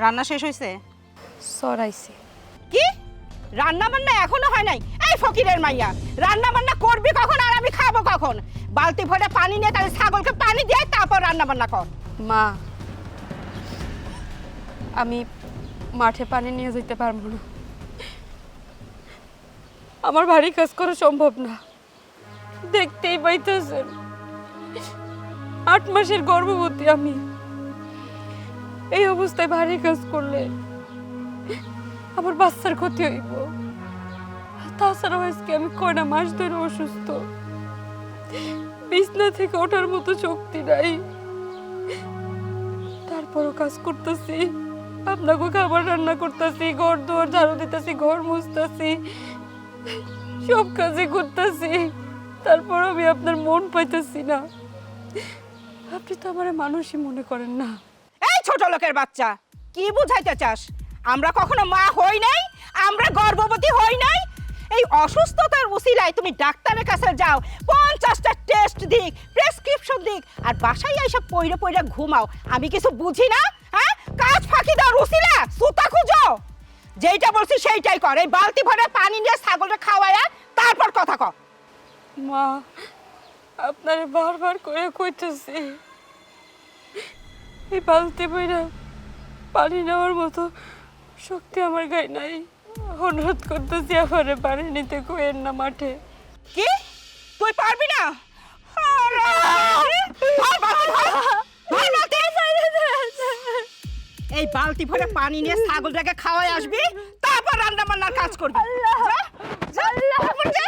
রান্না শেষ হয়েছে? সরাইছে। কি রান্না বান্না এখনো হয় নাই? এই ফকিরের মাইয়া, রান্না বান্না করবি কখন আর আমি খাবো কখন? বালতি ভরে পানি নিয়ে তাহলে ছাগলকে পানি দিয়ে তারপর রান্না বান্না কর। মা, আমি মাঠে পানি নিয়ে যেতে পারবো না। আমার ভারী কাজ করা সম্ভব না। দেখতেই পাইতেছেন 8 মাসের গর্ভবতী আমি। এই অবস্থায় ভারী কাজ করলে আমার বাচ্চার ক্ষতি হইব। তাছাড়াও আজকে আমি কয়টা মাস ধরে অসুস্থ, বিছনা থেকে ওঠার মতো শক্তি নাই। তারপরও কাজ করতেছি, আপনাকে খাবার রান্না করতেছি, ঘর দুয়ার ঝাড়ু দিতেছি, ঘর মুছতেছি, সব কাজই করতেছি। তারপর আমি আপনার মন পাইতেছি না। আপনি তো আমার মানুষই মনে করেন না। এই ছোট লোকের বাচ্চা, কি বুঝাইতে চাস? আমরা কখনো মা হই নাই, আমরা গর্ভবতী হই নাই। এই অসুস্থতার উসিলায় তুমি ডাক্তারের কাছে যাও, 50টা টেস্ট দিক, প্রেসক্রিপশন দিক, আর বাসায় এসব পইরা পইরা ঘুমাও। আমি কিছু বুঝি না? হ্যাঁ, কাজ ফাঁকি দেওয়ার উসিলা সুতা খুঁজো। যেইটা বলছি সেইটাই কর। এই বালতি ভরে পানি নিয়ে ছাগলটা খাওয়ায়া তারপর কথা কর। মা, আপনারে বারবার করে কইতেছি, এই বালতি বইরা পানি নেওয়ার মতো শক্তি আমার গায়ে নাই। অনুরোধ করতেছি আমারে পানি নিতে কইেন না মাঠে। কি তুই পারবি না? এই বালতি ভরে পানি নিয়ে ছাগলটাকে খাওয়াই আসবি, তারপর রান্না বান্নার কাজ করবি। যা, যা, যা।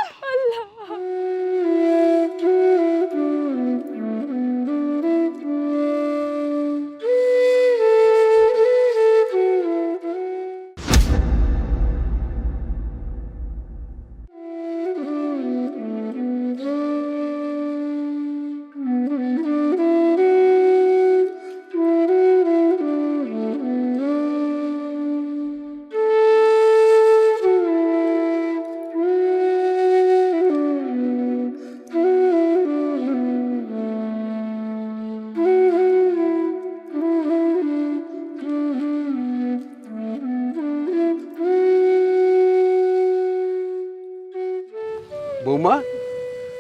বৌমা,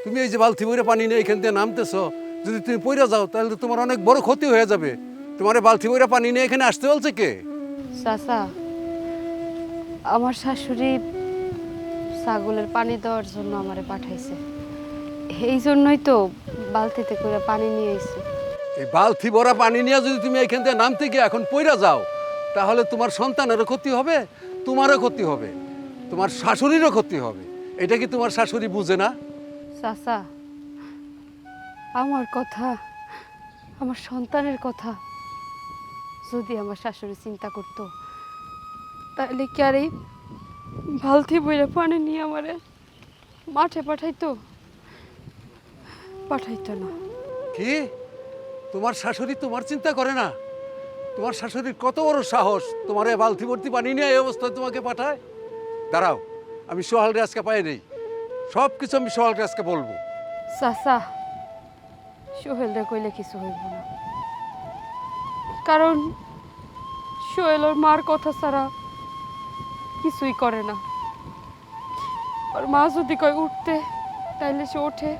তুমি এই যে বালতি বইরে পানি নিয়ে এখান থেকে নামতেছো, যদি তুমি পইরা যাও তাহলে তো তোমার অনেক বড় ক্ষতি হয়ে যাবে। তোমার এই বালতি বইরে পানি নিয়ে এখানে আসতে বলছে কে? চাচা, আমার শাশুড়ি ছাগলের পানি দেওয়ার জন্য আমারে পাঠাইছে। এই জন্যই তো বালতিতে করে পানি নিয়ে এসেছি। এই বালতি ভরা পানি নিয়ে যদি তুমি এখান থেকে নামতে গিয়ে এখন পইরা যাও, তাহলে তোমার সন্তানেরও ক্ষতি হবে, তোমারও ক্ষতি হবে, তোমার শাশুড়িরও ক্ষতি হবে। এটা কি তোমার শাশুড়ি বুঝে না? চাচা, আমার কথা, আমার সন্তানের কথা যদি আমার শাশুড়ি চিন্তা করতো, তাহলে কি আর এই বালতি বইরা পানি নিয়ে আমারে মাঠে পাঠাইতো? পাঠাইতো না। কি তোমার শাশুড়ি তোমার চিন্তা করে না? তোমার শাশুড়ির কত বড় সাহস তোমার এই বালতি ভর্তি পানি নিয়ে এই অবস্থায় তোমাকে পাঠায়? দাঁড়াও, আমি সোহালরে আজকে পাই নেই, সব কিছু আমি সোহালকে আজকে বলবো। চাচা, সোহেলরে কইলে কিছু হইব না, কারণ সোহেল ওর মার কথা ছাড়া কিছুই করে না। ওর মা যদি কয় উঠতে তাইলে সে ওঠে,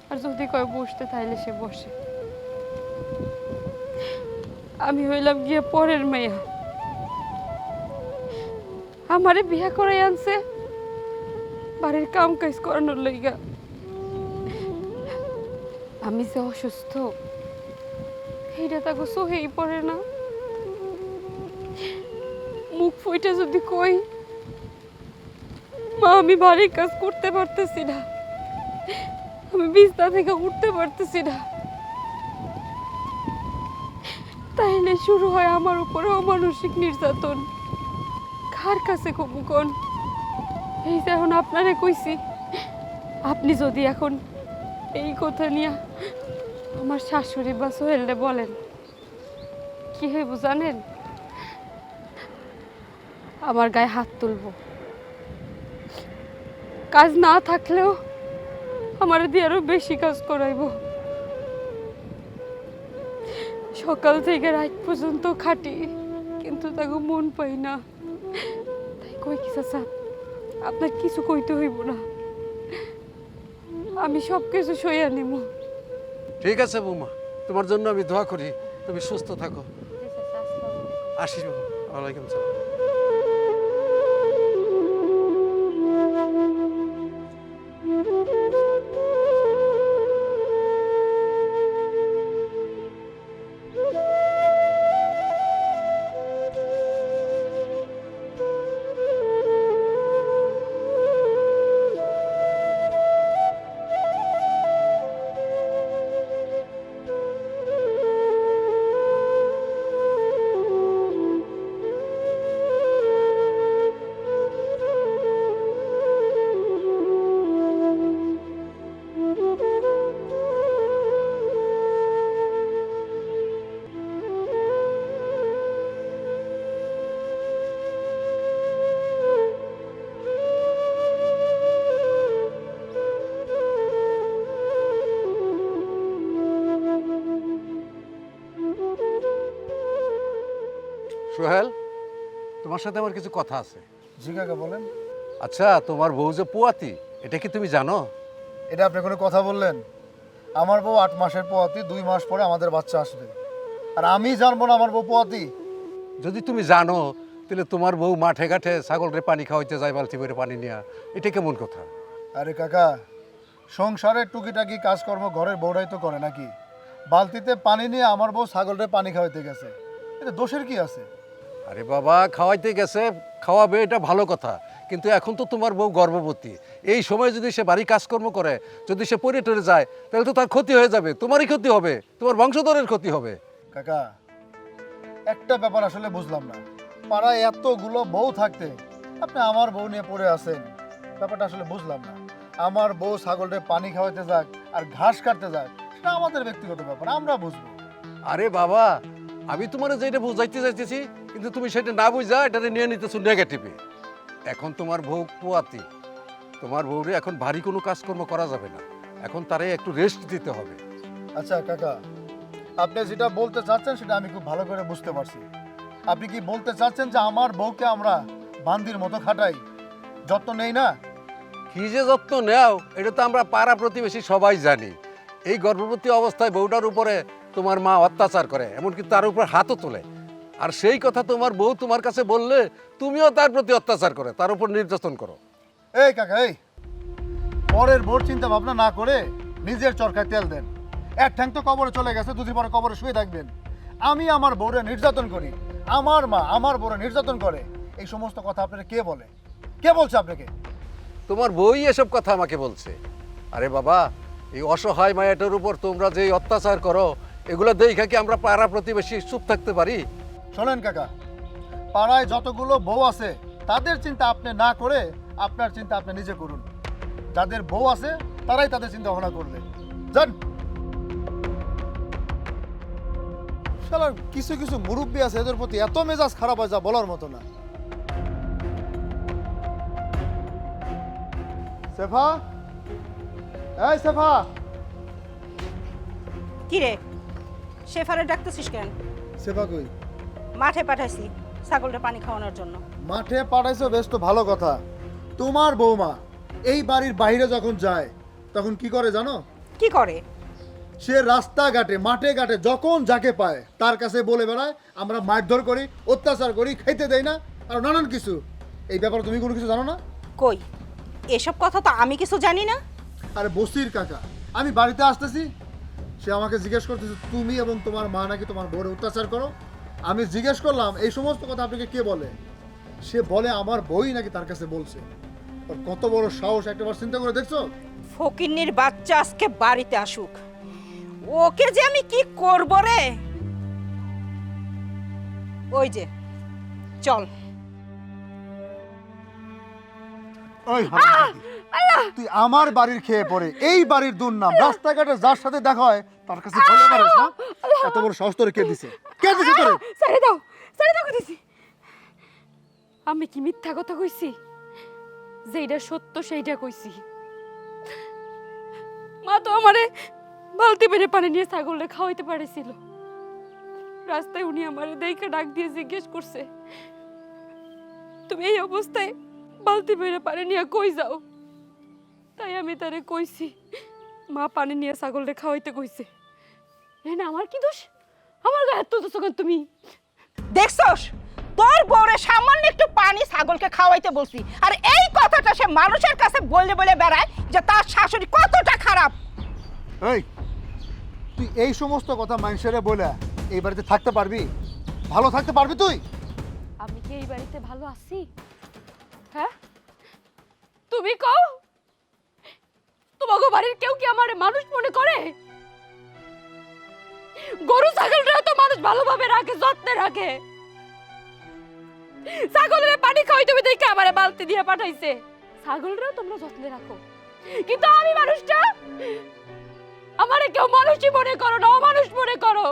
আর যদি কয় বসতে তাইলে সে বসে। আমি হইলাম গিয়ে পরের মেয়া, আমারে বিয়া করাই আনছে বাড়ির কাম কাজ করানোর লইগা। আমি যে অসুস্থ এইটা তাকে সহেই পড়ে না। মুখ ফুইটা যদি কই, মা আমি বাড়ির কাজ করতে পারতেছি না, আমি বিছনা থেকে উঠতে পারতেছি না, তাইলে শুরু হয় আমার উপরে অমানসিক নির্যাতন। কার কাছে কমু কোন? এই যে এখন আপনারে কইছি, আপনি যদি এখন এই কথা নিয়ে আমার শাশুড়ি বা সোহেলরে বলেন, কি হইব জানেন? আমার গায়ে হাত তুলবো। কাজ না থাকলেও আমার দিয়ে আরো বেশি কাজ করাইবো। সকাল থেকে রাত পর্যন্ত খাটি, কিন্তু তাকে মন পাই না। তাই কই কি চাচা, আপনার কিছু কইতে হইব না, আমি সব কিছু সইয়া নিব। ঠিক আছে বৌমা, তোমার জন্য আমি দোয়া করি, তুমি সুস্থ থাকো। আসি বাবা। ওয়ালাইকুম সালাম। সোহেল, তোমার সাথে আমার কিছু কথা আছে। জি কাকা বলেন। আচ্ছা, তোমার বউ যে পোয়াতি, এটা কি তুমি জানো? এটা আপনি কোনো কথা বললেন? আমার বউ 8 মাসের পোয়াতি, 2 মাস পরে আমাদের বাচ্চা আসবে, আর আমি জানবো না আমার বউ পোয়াতি? যদি তুমি জানো, তাহলে তোমার বউ মাঠে ঘাটে ছাগলরে পানি খাওয়াইতে যায় বালতি করে পানি নিয়ে, এটা কেমন কথা? আরে কাকা, সংসারের টুকিটাকি কাজকর্ম ঘরের বউরাই তো করে নাকি? বালতিতে পানি নিয়ে আমার বউ ছাগলরে পানি খাওয়াইতে গেছে, এটা দোষের কি আছে? আরে বাবা, খাওয়াইতে গেছে, খাওয়াবে, এটা ভালো কথা, কিন্তু এখন তো তোমার বউ গর্ভবতী। এই সময় যদি সে বাড়ি কাজকর্ম করে, যদি সে পড়ে টরে যায়, তাহলে তো তার ক্ষতি হয়ে যাবে, তোমারই ক্ষতি হবে, তোমার বংশধরের ক্ষতি হবে। কাকা, একটা ব্যাপার আসলে বুঝলাম না, পাড়ায় এতগুলো বউ থাকতে আপনি আমার বউ নিয়ে পড়ে আছেন, ব্যাপারটা আসলে বুঝলাম না। আমার বউ ছাগলরে পানি খাওয়াইতে যাক আর ঘাস কাটতে যাক, সেটা আমাদের ব্যক্তিগত ব্যাপার, আমরা বুঝবো। আরে বাবা, আমি তোমার যেটা বুঝাইতে চাইতেছি, কিন্তু তুমি সেটা না বুঝা এটাতে নিয়ে নিতেছো নেগেটিভে। এখন তোমার বউ পোয়াতি, তোমার বউরে এখন ভারী কোনো কাজকর্ম করা যাবে না, এখন তারে একটু রেস্ট দিতে হবে। আচ্ছা কাকা, আপনি যেটা বলতে চাচ্ছেন সেটা আমি খুব ভালো করে বুঝতে পারছি। আপনি কি বলতে চাচ্ছেন যে আমার বউকে আমরা বান্দির মতো খাটাই, যত্ন নেই না? কি যে যত্ন নেও, এটা তো আমরা পাড়া প্রতিবেশী সবাই জানি। এই গর্ভবতী অবস্থায় বউটার উপরে তোমার মা অত্যাচার করে, এমনকি তার উপর হাতও তোলে, আর সেই কথা তোমার বউ তোমার কাছে বললে তুমিও তার প্রতি অত্যাচার করে, তার উপর নির্যাতন করো। এই কাকা, এই পরের বোর চিন্তা ভাবনা না করে নিজের চরকায় তেল দেন। এক ঠ্যাং তো কবরে চলে গেছে, দুদিন পরে কবরে শুয়ে থাকবেন। আমি আমার বউরে নির্যাতন করি, আমার মা আমার বউরে নির্যাতন করে, এই সমস্ত কথা আপনারা কে বলে? কে বলছে আপনাকে? তোমার বই এসব কথা আমাকে বলছে। আরে বাবা, এই অসহায় মায়াটার উপর তোমরা যে অত্যাচার করো, এগুলো দেখা কি আমরা পাড়া প্রতিবেশী চুপ থাকতে পারি? শোনেন কাকা, পাড়ায় যতগুলো বউ আছে তাদের চিন্তা আপনি না করে আপনার চিন্তা আপনি নিজে করুন। যাদের বউ আছে তারাই তাদের চিন্তা ভাবনা করবে। যান। শালার কিছু কিছু মুরব্বী আছে, এদের প্রতি এত মেজাজ খারাপ হয় যা বলার মতো না। সেফা, এই সেফা। কি রে, শেফারে ডাকতেছিস কেন? সেফা কই? মাঠে পাঠাইছি ছাগলটা পানি খাওয়ানোর জন্য। মাঠে পাঠাইছো, বেশ তো ভালো কথা। তোমার বৌমা এই বাড়ির বাইরে যখন যায় তখন কি করে জানো? কি করে? সে রাস্তাঘাটে মাঠে ঘাটে যখন যাকে পায় তার কাছে বলে বেড়ায় আমরা মারধর করি, অত্যাচার করি, খাইতে দেই না, আর নানান কিছু। এই ব্যাপারে তুমি কোনো কিছু জানো না? কই, এসব কথা তো আমি কিছু জানি না। আরে বসির কাকা, আমি বাড়িতে আসতেছি, সে আমাকে জিজ্ঞেস করতেছে তুমি এবং তোমার মা নাকি তোমার বউরে অত্যাচার করো। আমি জিজ্ঞেস করলাম এই সমস্ত কথা আপনাকে কে বলে? সে বলে আমার বই নাকি তার কাছে বলছে। ওর কত বড় সাহস, একটাবার চিন্তা করে দেখছো? ফকিন্নির বাচ্চা আজকে বাড়িতে আসুক, ওকে যে আমি কি করব রে। ওই যে চল। ওই হারামজাদি, তুই আমার বাড়ির খেয়ে পড়ে এই বাড়ির দুর্নাম রাস্তাঘাটে যার সাথে দেখা হয় তার কাছে বলে পারিস না? এত বড় সাহস তোরে কে দিছে? কে দিছে তোরে? ছেড়ে দাও, ছেড়ে দাও কইতেছি। আমি কি মিথ্যা কথা কইছি? যেইটা সত্য সেইটা কইছি। মা তো আমারে বালতি বেড়ে পানি নিয়ে ছাগলরে খাওয়াইতে পারেছিল, রাস্তায় উনি আমার দেখে ডাক দিয়ে জিজ্ঞেস করছে, তুমি এই অবস্থায় বালতি বেড়ে পানি নিয়ে কই যাও? তাই আমি তারে কইছি মা পানি নিয়ে ছাগলরে খাওয়াইতে কইছে। না আমার কি দোষ? আমার গায়ে এত দোষ কেন তুমি? দেখছস, তোর বউরে সামান্য একটু পানি ছাগলকে খাওয়াইতে বলছি, আর এই কথাটা সে মানুষের কাছে বলে বলে বেড়ায় যে তার শাশুড়ি কতটা খারাপ। এই তুই এই সমস্ত কথা মানুষেরা বলে এই বাড়িতে থাকতে পারবি? ভালো থাকতে পারবি তুই? আমি কি এই বাড়িতে ভালো আছি? হ্যাঁ, তুমি কও। তোমাকে বাড়ির কেউ কি আমার মানুষ মনে করে? গরু ছাগলরা তো মানুষ ভালোভাবে রাখে, যত্নে রাখে। ছাগলের পানি খাওয়াই তুমি দেখে আমারে বালতি দিয়ে পাঠাইছে। ছাগলরাও তোমরা যত্নে রাখো, কিন্তু আমি মানুষটা, আমারে কেউ মানুষই মনে করো না, অমানুষ মনে করো।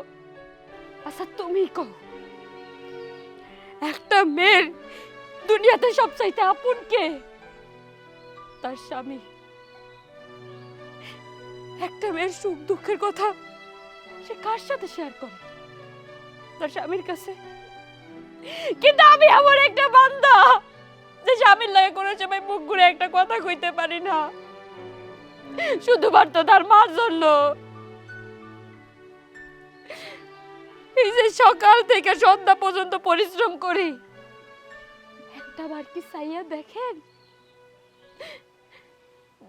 আচ্ছা তুমি কও, একটা মেয়ের দুনিয়াতে সবচাইতে আপন কে? তার স্বামী। একটা মেয়ের সুখ দুঃখের কথা সে কার সাথে শেয়ার করে? তার স্বামীর কাছে। কিন্তু আমি এমন একটা বান্দা যে স্বামীর লাগে কোনো সময় মুখ ঘুরে একটা কথা কইতে পারি না, শুধুমাত্র তার মার জন্য। এই যে সকাল থেকে সন্ধ্যা পর্যন্ত পরিশ্রম করি, একটা বার কি চাইয়া দেখেন?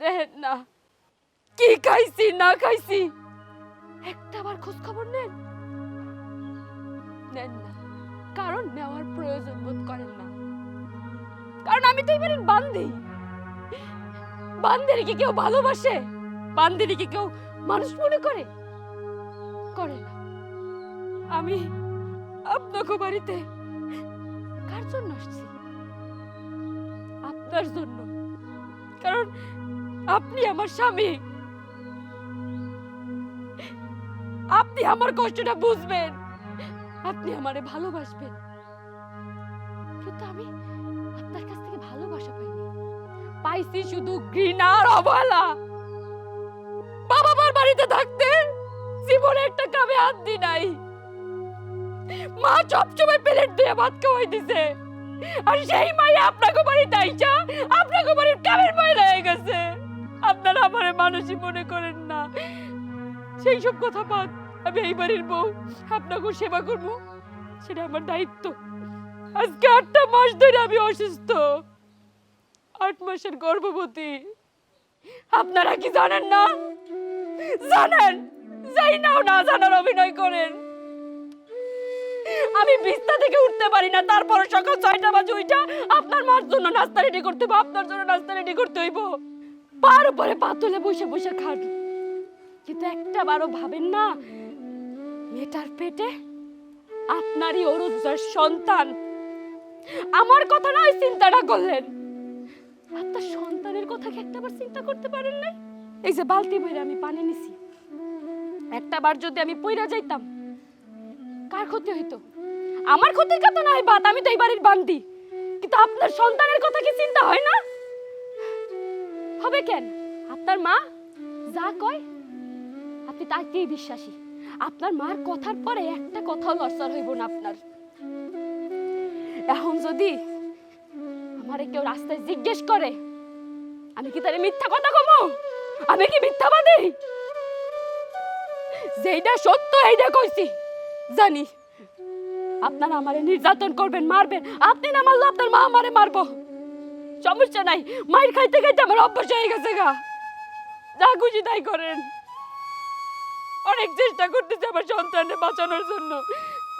দেখেন না কি খাইছি না খাইছি, একটা বার খোঁজ খবর নেন? নেন না, কারণ নেওয়ার প্রয়োজন বোধ করেন না। কারণ আমি তো এবারে বান্দি। বান্দির কি কেউ ভালোবাসে? বান্দির কি কেউ মানুষ মনে করে? করে না। আমি আপনাকে বাড়িতে কার জন্য আসছি? আপনার জন্য। কারণ আপনি আমার স্বামী, আপনি আমার কষ্টটা বুঝবেন, আপনি আমারে ভালোবাসবেন। কিন্তু আমি আপনার কাছ থেকে ভালোবাসা পাইনি, পাইছি শুধু ঘৃণা আর অবহেলা। বাবা মার বাড়িতে থাকতে জীবনে একটা কামে হাত দি নাই। মা সবসময় প্লেট দিয়ে ভাত খাওয়াই দিছে, আর সেই মাই আপনাকে বাড়িতে আইসা আপনাকে বাড়ির কামের মহিলা হয়ে গেছে। আপনারা আমারে মানুষই মনে করেন না। সেই সব কথা বাদ, আমি এই বাড়ির বউ, আপনাকে সেবা করবো, সেটা আমার দায়িত্ব। আজকে 8টা মাস ধরে আমি অসুস্থ, 8 মাসের গর্ভবতী। আপনারা কি জানেন না? জানেন, যাই নাও না জানার অভিনয় করেন। আমি বিছনা থেকে উঠতে পারি না, তারপর সকাল 6টা বাজে উঠা আপনার মার জন্য নাস্তা রেডি করতে হইব, আপনার জন্য নাস্তা রেডি করতে হইব। পার উপরে পা তুলে বসে বসে খান। কিন্তু একটা বারও ভাবেন না মেয়েটার পেটে আপনারই অরুজার সন্তান। আমার কথা নয় চিন্তাটা করলেন, আপনার সন্তানের কথা কি একটাবার চিন্তা করতে পারেন নাই? এই যে বালতি ভরে আমি পানি নিছি, একটাবার যদি আমি পইরা যাইতাম কার ক্ষতি হইতো? আমার ক্ষতির কথা নয় বাদ, আমি তো এই বাড়ির বান্দি। কিন্তু আপনার সন্তানের কথা কি চিন্তা হয় না? হবে কেন? আপনার মা যা কয় আপনি তাকেই বিশ্বাসী। আপনার মার কথার পরে একটা কথাও লড়চড় হইব না আপনার। এখন যদি আমারে কেউ রাস্তায় জিজ্ঞেস করে, আমি কি তারে মিথ্যা কথা কমু? আমি কি মিথ্যাবাদী? যেইটা সত্য এইটা কইছি। জানি আপনারা আমারে নির্যাতন করবেন, মারবেন। আপনি না মারলে আপনার মা আমারে মারবো, সমস্যা নাই। মায়ের খাইতে খাইতে আমার অভ্যাস হয়ে গেছে গা। যা খুশি তাই করেন। অনেক চেষ্টা করতেছি আমার সন্তানকে বাঁচানোর জন্য।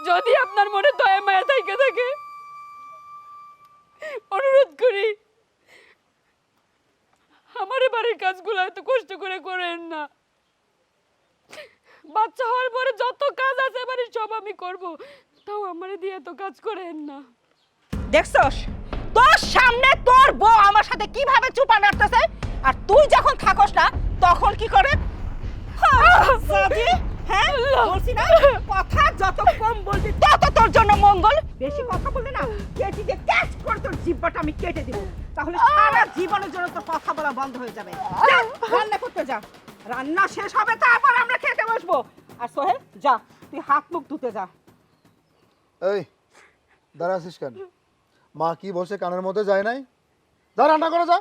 যদি আপনার মনে দয়া মায়া থেকে থাকে, অনুরোধ করি আমার বাড়ির কাজগুলো এত কষ্ট করে করেন না। বাচ্চা হওয়ার পরে যত কাজ আছে বাড়ির সব আমি করব, তাও আমারে দিয়ে এত কাজ করেন না। দেখছস, তোর সামনে তোর বউ আমার সাথে কিভাবে চুপা নাড়তেছে, আর তুই যখন থাকস না তখন কি করে? সাদি, হ্যাঁ বলছি না, কথা যত কম বলবি তত তোর জন্য মঙ্গল। বেশি কথা বললে না কেটে দিয়ে ক্যাচ করে তোর জিহ্বাটা আমি কেটে দিব, তাহলে সারা জীবনের জন্য তোর কথা বলা বন্ধ হয়ে যাবে। যা, রান্না করতে যা, রান্না শেষ হবে তারপর আমরা খেতে বসবো। আর সোহেল যা, তুই হাত মুখ ধুতে যা। এই দাঁড়া আছিস কেন? মা কি বলছে কানের মধ্যে যায় নাই? যা রান্না করে যা।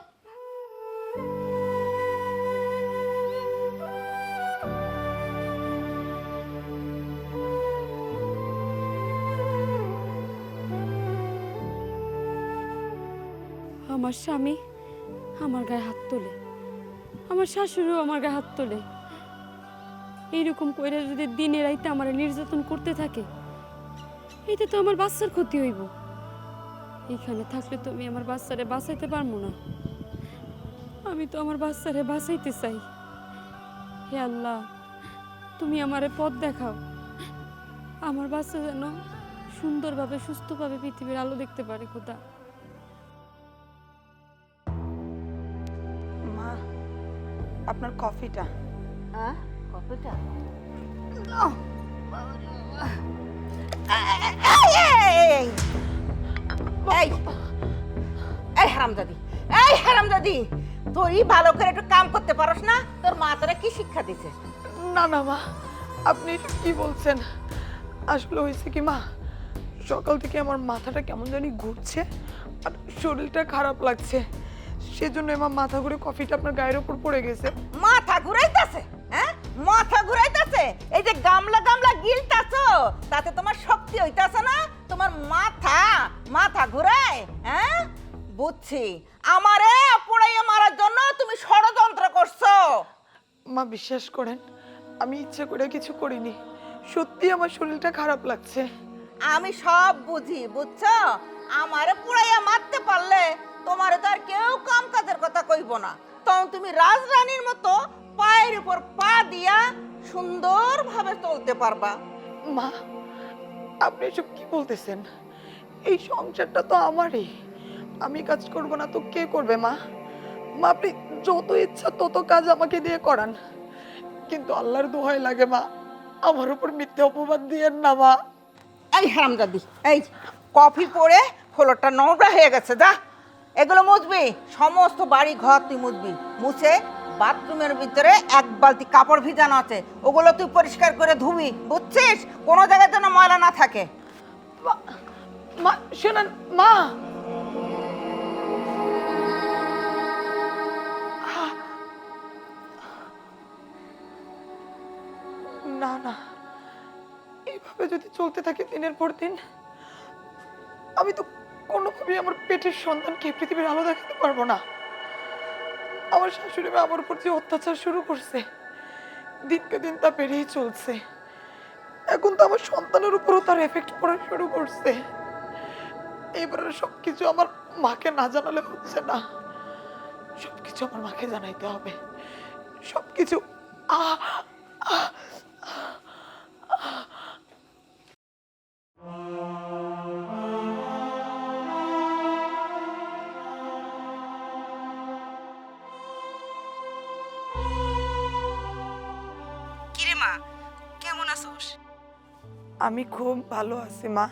আমার স্বামী আমার গায়ে হাত তোলে, আমার শাশুড়িও আমার গায়ে হাত তোলে। এইরকম কইরা যদি দিনে রাইতে আমার নির্যাতন করতে থাকে, এতে তো আমার বাচ্চার ক্ষতি হইব। এইখানে থাকলে তো আমি আমার বাচ্চারে বাঁচাইতে পারবো না। আমি তো আমার বাচ্চারে বাঁচাইতে চাই। হে আল্লাহ, তুমি আমারে পথ দেখাও, আমার বাচ্চা যেন সুন্দরভাবে সুস্থভাবে পৃথিবীর আলো দেখতে পারে। খোদা, মা আপনার কফিটা। হ্যাঁ, কতটা? এই এই এই হারামজাদি, এই হারামজাদি, তুই ভালো করে একটু কাম করতে পারস না? তোর মা তোরা কি শিক্ষা দিছে? না না মা, আপনি এসব কি বলছেন? আসলে হয়েছে কি মা, সকাল থেকে আমার মাথাটা কেমন জানি ঘুরছে আর শরীরটা খারাপ লাগছে, সেজন্য আমার মাথা ঘুরে কফিটা আপনার গায়ের উপর পড়ে গেছে। মাথা ঘুরাইতাছে? হ্যাঁ, মাথা ঘুরাইতাছে? এই যে গামলা গামলা গিলতাছো, তাতে তোমার শক্তি হইতাছে না? তোমার মাথা মাথা ঘুরায়? হ্যাঁ, বুঝছি। আমারে পোড়াইয়া মারার জন্য তুমি ষড়যন্ত্র করছো। মা বিশ্বাস করেন, আমি ইচ্ছে করে কিছু করিনি, সত্যি আমার শরীরটা খারাপ লাগছে। আমি সব বুঝি, বুঝছো? আমারে পুরাইয়া মারতে পারলে তোমারে তো আর কেউ কাম কাজের কথা কইব না। তখন তুমি রাজরানীর মতো পায়ের উপর পা দিয়া সুন্দরভাবে চলতে পারবা। মা, আপনি এসব কি বলতেছেন? এই সংসারটা তো আমারই, আমি কাজ করব না তো কে করবে? মা মা, আপনি যত ইচ্ছা তত কাজ আমাকে দিয়ে করান, কিন্তু আল্লাহর দোহাই লাগে মা, আমার উপর মিথ্যে অপবাদ দিয়েন না মা। এই হারামজাদি, এই কফি পড়ে ফ্লোরটা নোংরা হয়ে গেছে, যা এগুলো মুছবি। সমস্ত বাড়ি ঘর তুই মুছবি, মুছে বাথরুমের ভিতরে এক বালতি কাপড় ভিজানো আছে, ওগুলো তুই পরিষ্কার করে ধুবি, বুঝছিস? কোনো জায়গায় যেন ময়লা না থাকে। মা শোনেন মা, না না, এইভাবে যদি চলতে থাকে দিনের পর দিন, আমি তো কোনোভাবেই আমার পেটের সন্তানকে এই পৃথিবীর আলো দেখাতে পারবো না। আমার শাশুড়ি মা আমার উপর যে অত্যাচার শুরু করছে, দিনকে দিন তা বেড়েই চলছে। এখন তো আমার সন্তানের উপরও তার এফেক্ট পড়া শুরু করছে। এইবারে সবকিছু আমার মাকে না জানালে হচ্ছে না, সবকিছু আমার মাকে জানাইতে হবে, সবকিছু। কিরে মা, কেমন আছোস? আমি খুব ভালো আছি মা,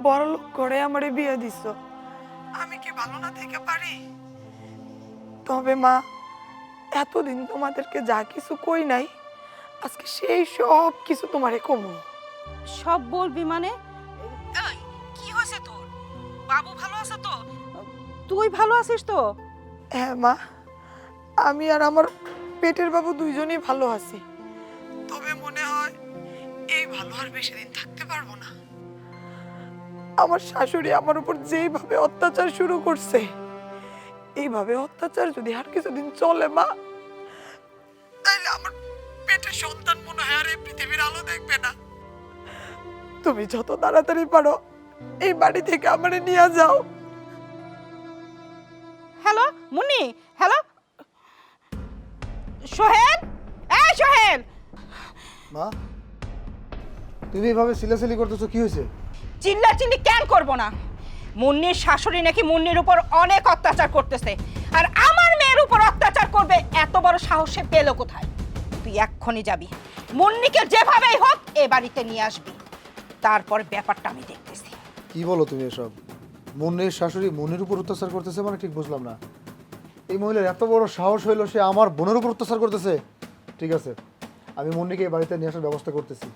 বড়লোক করে আমারে বিয়ে দিছ, আমি কি ভালো না থেকে পারি? তবে মা, এতদিন তোমাদেরকে যা কিছু কই নাই, আজকে সেই সব কিছু তোমারে কমু। সব বলবি মানে? এই কি হয়েছে তোর? বাবু ভালো আছে তো? তুই ভালো আছিস তো? হ্যাঁ মা, আমি আর আমার পেটের বাবু দুইজনই ভালো আছি, তবে মনে হয় এই ভালো আর বেশি দিন থাকতে পারবো না। আমার শাশুড়ি আমার উপর যেইভাবে অত্যাচার শুরু করছে, এইভাবে অত্যাচার যদি আর কিছুদিন চলে মা, তাইলে আমার পেটের সন্তান মনে হয় আর এই পৃথিবীর আলো দেখবে না। তুমি যত তাড়াতাড়ি পারো এই বাড়ি থেকে আমারে নিয়ে যাও। হ্যালো মুন্নি, হ্যালো সোহেল, এই সোহেল। মা, তুমি এভাবে সিলাসিলি করতেছো, কি হয়েছে? চিল্লাচিল্লি কেন করব না? মুন্নির শাশুড়ি নাকি মুন্নির উপর অনেক অত্যাচার করতেছে, আর আমার মেয়ের উপর অত্যাচার করবে এত বড় সাহস সে পেল কোথায়? তুই এক্ষুনি যাবি, মুন্নিকে যেভাবেই হোক এ বাড়িতে নিয়ে আসবি, তারপর ব্যাপারটা আমি দেখতেছি। কি বলো তুমি এসব? মুন্নির শাশুড়ি মুন্নির উপর অত্যাচার করতেছে মানে ঠিক বুঝলাম না। এই মহিলার এত বড় সাহস হইলো সে আমার বোনের উপর অত্যাচার করতেছে? ঠিক আছে, আমি মুন্নিকে এই বাড়িতে নিয়ে আসার ব্যবস্থা করতেছি।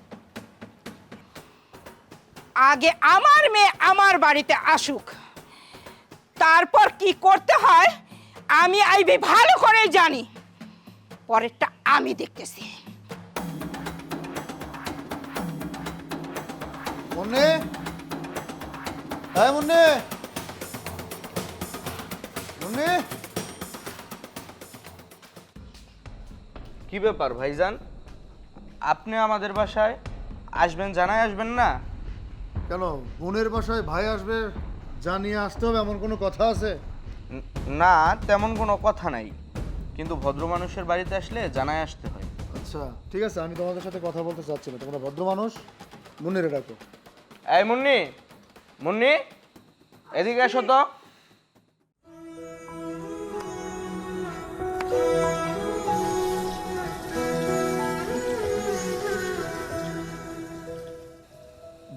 আগে আমার মেয়ে আমার বাড়িতে আসুক, তারপর কি করতে হয় আমি আইবি ভালো করে জানি। পরেরটা আমি দেখতেছি। মুন্নি, হ্যাঁ মুন্নি, মুন্নি। কি ব্যাপার ভাইজান, আপনি আমাদের বাসায় আসবেন জানাই আসবেন না? কেন বোনের বাসায় ভাই আসবে জানিয়ে আসতে হবে এমন কোনো কথা আছে? না, তেমন কোনো কথা নাই, কিন্তু ভদ্র মানুষের বাড়িতে আসলে জানাই আসতে হয়। আচ্ছা ঠিক আছে, আমি তোমাদের সাথে কথা বলতে চাচ্ছি না, তোমরা ভদ্র মানুষ, মুন্নিরে ডাকো। এই মুন্নি, মুন্নি এদিকে এসো তো।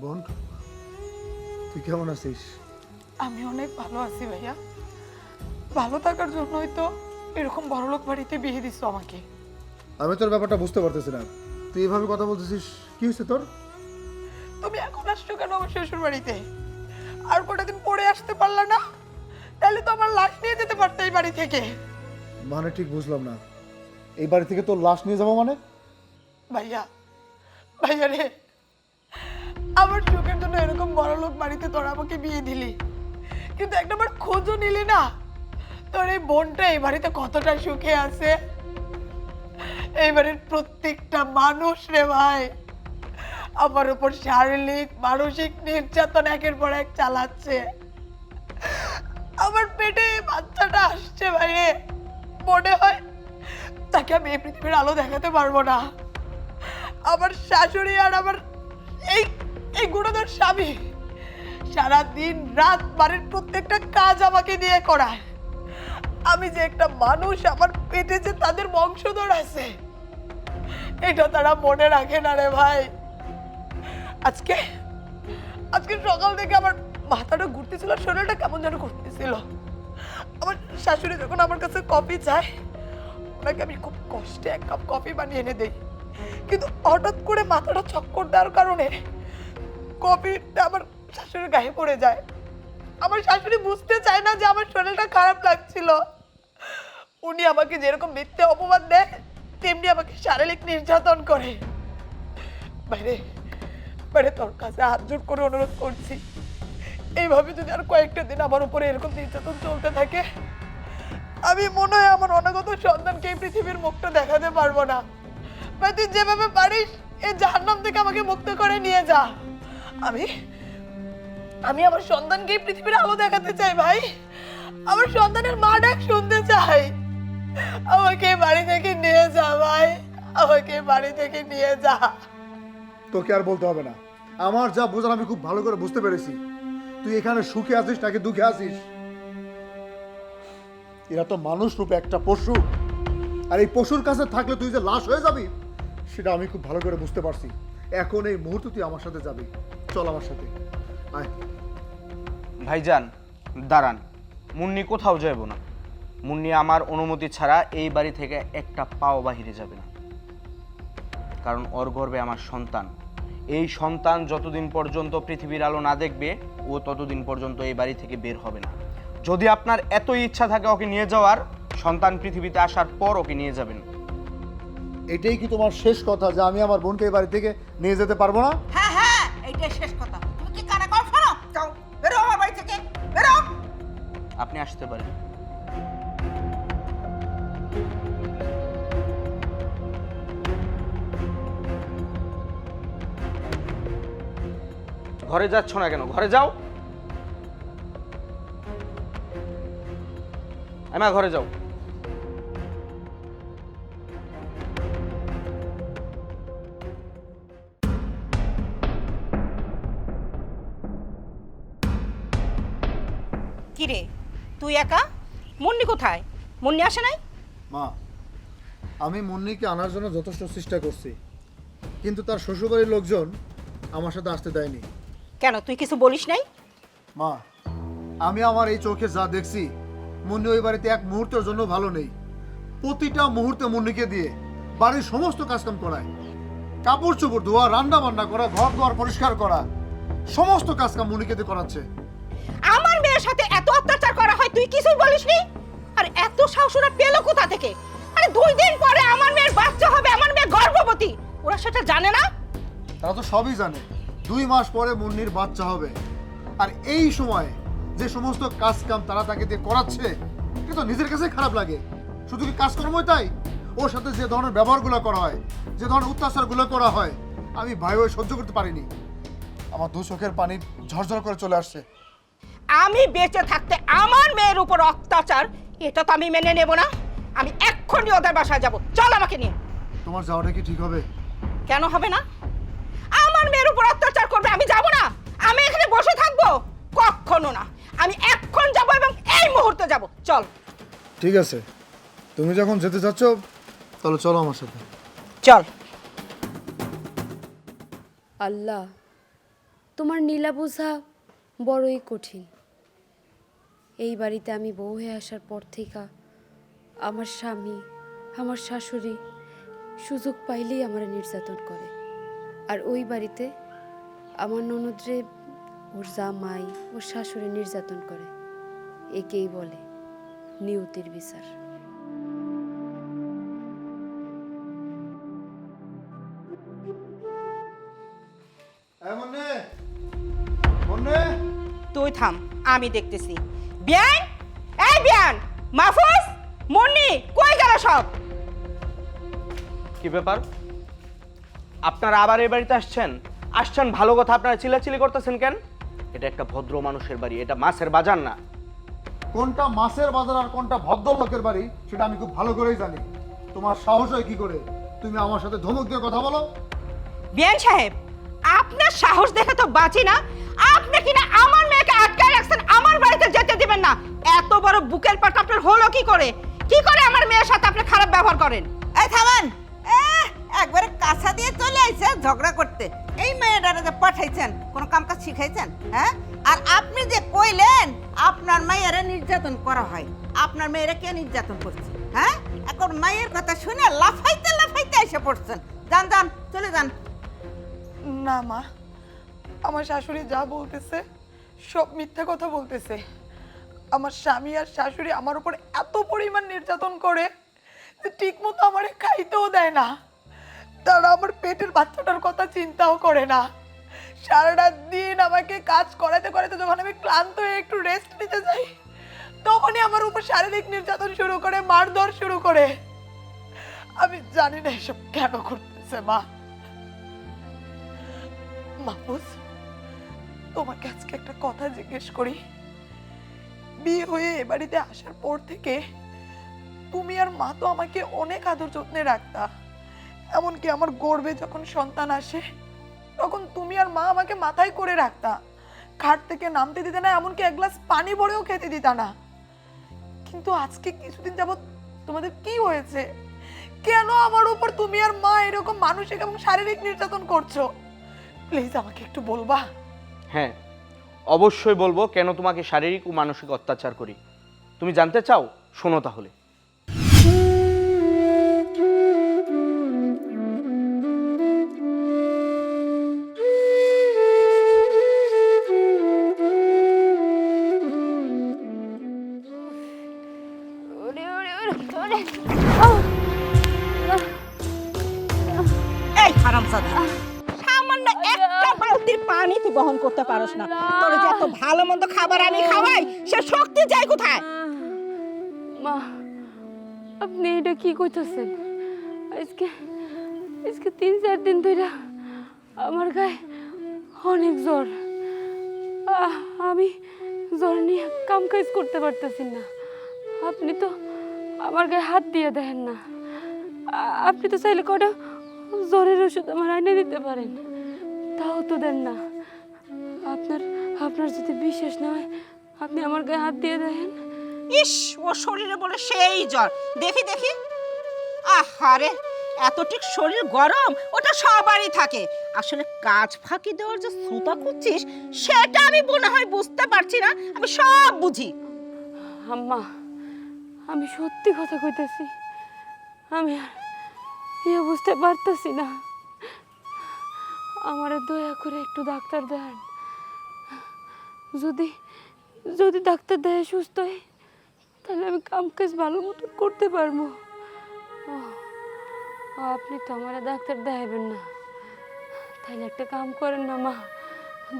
বোন, তুই কেমন আছিস? আমি অনেক ভালো আছি ভাইয়া। ভালো থাকার জন্যই তো এরকম বড়লোক বাড়িতে বিয়ে দিচ্ছ আমাকে। আমি তোর ব্যাপারটা বুঝতে পারতেছি না, তুই এভাবে কথা বলতেছিস, কি হয়েছে তোর? তুমি এখন আসছো কেন আমার শ্বশুর বাড়িতে? আর কটা দিন পরে আসতে পারলা না? তাহলে তো আমার লাশ নিয়ে যেতে পারতে এই বাড়ি থেকে। মানে ঠিক বুঝলাম না, এই বাড়ি থেকে তোর লাশ নিয়ে যাবো মানে? ভাইয়া, ভাইয়া রে, আমার সুখের জন্য এরকম বড়লোক বাড়িতে তোরা আমাকে বিয়ে দিলি, কিন্তু একটাবার খোঁজও নিলি না তোর এই বোনটা এই বাড়িতে কতটা সুখে আছে। এই বাড়ির প্রত্যেকটা মানুষ রে ভাই আমার উপর শারীরিক মানসিক নির্যাতন একের পর এক চালাচ্ছে। আমার পেটে এই বাচ্চাটা আসছে ভাইরে, মনে হয় তাকে আমি এই পৃথিবীর আলো দেখাতে পারবো না। আমার শাশুড়ি আর আমার এই এই গুণধর স্বামী সারা দিন রাত বাড়ির প্রত্যেকটা কাজ আমাকে দিয়ে করায়। আমি যে একটা মানুষ, আমার পেটে যে তাদের বংশধর আছে এটা তারা মনে রাখে না রে ভাই। আজকে আজকে সকাল থেকে আমার মাথাটা ঘুরতেছিল, শরীরটা কেমন যেন ঘুরতেছিল। আমার শাশুড়ি যখন আমার কাছে কফি চায়, ওনাকে আমি খুব কষ্টে এক কাপ কফি বানিয়ে এনে দেই, কিন্তু হঠাৎ করে মাথাটা চক্কর দেওয়ার কারণে কফিটা আমার শাশুড়ির গায়ে পড়ে যায়। আমার শাশুড়ি বুঝতে চায় না যে আমার শরীরটা খারাপ লাগছিল। উনি আমাকে যেরকম মিথ্যে অপমান দেয় তেমনি আমাকে শারীরিক নির্যাতন করে। বাইরে বাইরে তোর কাছে হাত জোড় করে অনুরোধ করছি, এইভাবে যদি আর কয়েকটা দিন আমার উপরে এরকম নির্যাতন চলতে থাকে, আমি মনে হয় আমার অনাগত সন্তানকে এই পৃথিবীর মুখটা দেখাতে পারবো না। ভাই তুই যেভাবে পারিস এই জাহান্নাম থেকে আমাকে মুক্ত করে নিয়ে যা। আমি আমি আমার সন্তানকে এই পৃথিবীর আলো দেখাতে চাই ভাই। আমার সন্তানের মা ডাক শুনতে চাই। আমাকে বাড়ি থেকে নিয়ে যা ভাই, আমাকে বাড়ি থেকে নিয়ে যা। তোকে আর বলতে হবে না, আমার যা বোঝার আমি খুব ভালো করে বুঝতে পেরেছি। তুই এখানে সুখে আছিস নাকি দুঃখে আছিস? এরা তো মানুষ রূপে একটা পশু, আর এই পশুর কাছে থাকলে তুই যে লাশ হয়ে যাবি সেটা আমি খুব ভালো করে বুঝতে পারছি। এখন এই মুহূর্তে তুই আমার সাথে যাবি, চল আমার সাথে আয়। ভাইজান দাঁড়ান, মুন্নি কোথাও যাব না। মুন্নি আমার অনুমতি ছাড়া এই বাড়ি থেকে একটা পাও বাহিরে যাবে না, কারণ ওর গর্ভে আমার সন্তান। এই সন্তান যতদিন পর্যন্ত পৃথিবীর আলো না দেখবে ও ততদিন পর্যন্ত এই বাড়ি থেকে বের হবে না। যদি আপনার এতই ইচ্ছা থাকে ওকে নিয়ে যাওয়ার, সন্তান পৃথিবীতে আসার পর ওকে নিয়ে যাবেন। এটাই কি তোমার শেষ কথা যে আমি আমার বোনকে এই বাড়ি থেকে নিয়ে যেতে পারবো না? হ্যাঁ হ্যাঁ, এইটাই শেষ কথা। তুমি কি কানে কম শোনো? যাও বেরো আমার বাড়ি থেকে, বেরো। আপনি আসতে পারেন। ঘরে যাচ্ছ না কেন? ঘরে যাও। এমা ঘরে যাও। কিরে তুই একা? মুন্নি কোথায়? মুন্নি আসে নাই? মা, আমি মুন্নিকে আনার জন্য যথেষ্ট চেষ্টা করছি, কিন্তু তার শ্বশুরবাড়ির লোকজন আমার সাথে আসতে দেয়নি। কেন তুই কিছু বলিস নাই? মা, আমি আমার এই চোখে যা দেখছি, মুন্নি ওই বাড়িতে এক মুহূর্তের জন্য ভালো নেই। প্রতিটা মুহূর্তে মুন্নিকে দিয়ে বাড়ির সমস্ত কাজকাম করায়, কাপড় চোপড় ধোয়া, রান্না বান্না করা, ঘর দুয়ার পরিষ্কার করা। সমস্ত কাজ কাম মুন্নিকে দিয়ে করাচ্ছে। আমার মেয়ের সাথে এত অত্যাচার করা হয় তুই কিছুই বলিসনি? আর এত সাহস ওরা পেলো কোথা থেকে? আরে 2 দিন পরে আমার মেয়ের বাচ্চা হবে, আমার মেয়ে গর্ভবতী, ওরা সেটা জানে না? তারা তো সবই জানে 2 মাস পরে মুন্নির বাচ্চা হবে। আর এই সময় যে সমস্ত কাজ কাম তারা তাকে দিয়ে করাচ্ছে, এটা তো নিজের কাছে খারাপ লাগে। শুধু কি কাজকর্মই তাই, ওর সাথে যে ধরনের ব্যবহারগুলো করা হয়, যে ধরনের অত্যাচারগুলো করা হয়, আমি ভাই ওই সহ্য করতে পারিনি। আমার 2 চোখের পানি ঝরঝর করে চলে আসছে। আমি বেঁচে থাকতে আমার মেয়ের উপর অত্যাচার, এটা তো আমি মেনে নেব না। আমি এক্ষুনি ওদের বাসায় যাব। চল আমাকে নিয়ে। তোমার যাওয়াটা কি ঠিক হবে? কেন হবে না? আমার মেয়ের উপর অত্যাচার করবে, আমি যাব না? আমি এখানে বসে থাকবো? কখনো না। আমি এখন যাব এবং এই মুহূর্তে যাব। চল। ঠিক আছে, তুমি যখন যেতে চাচ্ছ তাহলে চলো আমার সাথে। চল। আল্লাহ, তোমার নীলা বোঝা বড়ই কঠিন। এই বাড়িতে আমি বউ হয়ে আসার পর থেকে আমার স্বামী, আমার শাশুড়ি সুযোগ পাইলেই আমার নির্যাতন করে। আর ওই বাড়িতে আমার ননদরে ওর জামাই, ওর শাশুড়ি নির্যাতন করে। একেই বলে নিয়তির বিচার। তুই থাম, আমি দেখতেছি। বিয়ান, এই বিয়ান, মাহফুজ, মুন্নি, কই গেল সব? কি ব্যাপার? আপনারা আবার এই বাড়িতে আসছেন ভালো কথা, আপনারা চিল্লাচিল্লি করতেছেন কেন? এটা একটা ভদ্র মানুষের বাড়ি, এটা মাছের বাজার না। কোনটা মাছের বাজার আর কোনটা ভদ্রলোকের বাড়ি সেটা আমি খুব ভালো করেই জানি। তোমার সাহস হয় কি করে তুমি আমার সাথে ধমক দিয়ে কথা বলো? বিয়ান সাহেব, আপনার সাহস দেখে তো বাঁচি না। আপনি কিনা আমার মেয়েকে আটকায় রাখছেন, আমার বাড়িতে যেতে দিবেন না। এত বড় বুকের পাট আপনার হলো কি করে? কি করে আমার মেয়ের সাথে আপনি খারাপ ব্যবহার করেন? এই থামেন। একবারে কাছা দিয়ে চলে আইছে ঝগড়া করতে। এই মেয়েটারে যে পাঠাইছেন কোনো কাম কাজ শিখাইছেন? হ্যাঁ, আর আপনি যে কইলেন আপনার মায়েরা নির্যাতন করা হয়, আপনার মেয়েরা কে নির্যাতন করছে? হ্যাঁ, এখন মায়ের কথা শুনে লাফাইতে লাফাইতে এসে পড়ছেন। যান যান, চলে যান। না মা, আমার শাশুড়ি যা বলতেছে সব মিথ্যা কথা বলতেছে। আমার স্বামী আর শাশুড়ি আমার উপর এত পরিমাণ নির্যাতন করে যে ঠিক মতো আমারে খাইতেও দেয় না। তারা আমার পেটের বাচ্চাটার কথা চিন্তাও করে না। সারাটা দিন আমাকে কাজ করাতে করাতে যখন আমি ক্লান্ত হয়ে একটু রেস্ট নিতে যাই, তখনই আমার উপর শারীরিক নির্যাতন শুরু করে, মারধর শুরু করে। আমি জানি না এসব কেন করতেছে মা। মাহফুজ, তোমাকে আজকে একটা কথা জিজ্ঞেস করি। বিয়ে হয়ে এ বাড়িতে আসার পর থেকে তুমি আর মা তো আমাকে অনেক আদর যত্নে রাখতা। এমনকি আমার গর্ভে যখন সন্তান আসে তখন তুমি আর মা আমাকে মাথায় করে রাখতা, খাট থেকে নামতে দিতে না, এমনকি এক গ্লাস পানি ভরেও খেতে দিতা না। কিন্তু আজকে কিছুদিন যাবত তোমাদের কি হয়েছে? কেন আমার উপর তুমি আর মা এরকম মানসিক এবং শারীরিক নির্যাতন করছো? প্লিজ আমাকে একটু বলবা? হ্যাঁ, অবশ্যই বলবো কেন তোমাকে শারীরিক ও মানসিক অত্যাচার করি। তুমি জানতে চাও? শোনো তাহলে। এই হারামজাদা, সামান্য একটা বালতির পানি তুই বহন করতে পারস না। তোর যে এত ভালো মন্দ খাবার আমি খাওয়াই, সে শক্তি যায় কোথায়? মা, আপনি এটা কি কইতাছেন? আজকে আজকে 3-4 দিন ধরে আমার গায়ে অনেক জ্বর। আমি জ্বর নিয়ে কাম কাজ করতে পারতেছি না। আপনি তো আমার গায়ে হাত দিয়ে দেখেন না। আপনি তো চাইলে কটা জ্বরের ওষুধ আমার আইনে দিতে পারেন, তাও তো দেন না। আপনার যদি বিশ্বাস না হয় আপনি আমার গায়ে হাত দিয়ে দেখেন। ইস, ও শরীরে বলে সেই জ্বর। দেখি দেখি। আহারে, এত ঠিক শরীর গরম, ওটা সবারই থাকে। আসলে কাজ ফাঁকি দেওয়ার যে সুতা করছিস সেটা আমি মনে হয় বুঝতে পারছি না। আমি সব বুঝি। আম্মা, আমি সত্যি কথা কইতেছি, আমি আর ইয়ে বুঝতে পারতেছি না। আমারে দয়া করে একটু ডাক্তার দেখান। যদি যদি ডাক্তার দেয় সুস্থ হয় তাহলে আমি কাম কাজ ভালো মতো করতে পারবো। আপনি তো আমার ডাক্তার দেখাবেন না, তাহলে একটা কাম করেন না মা,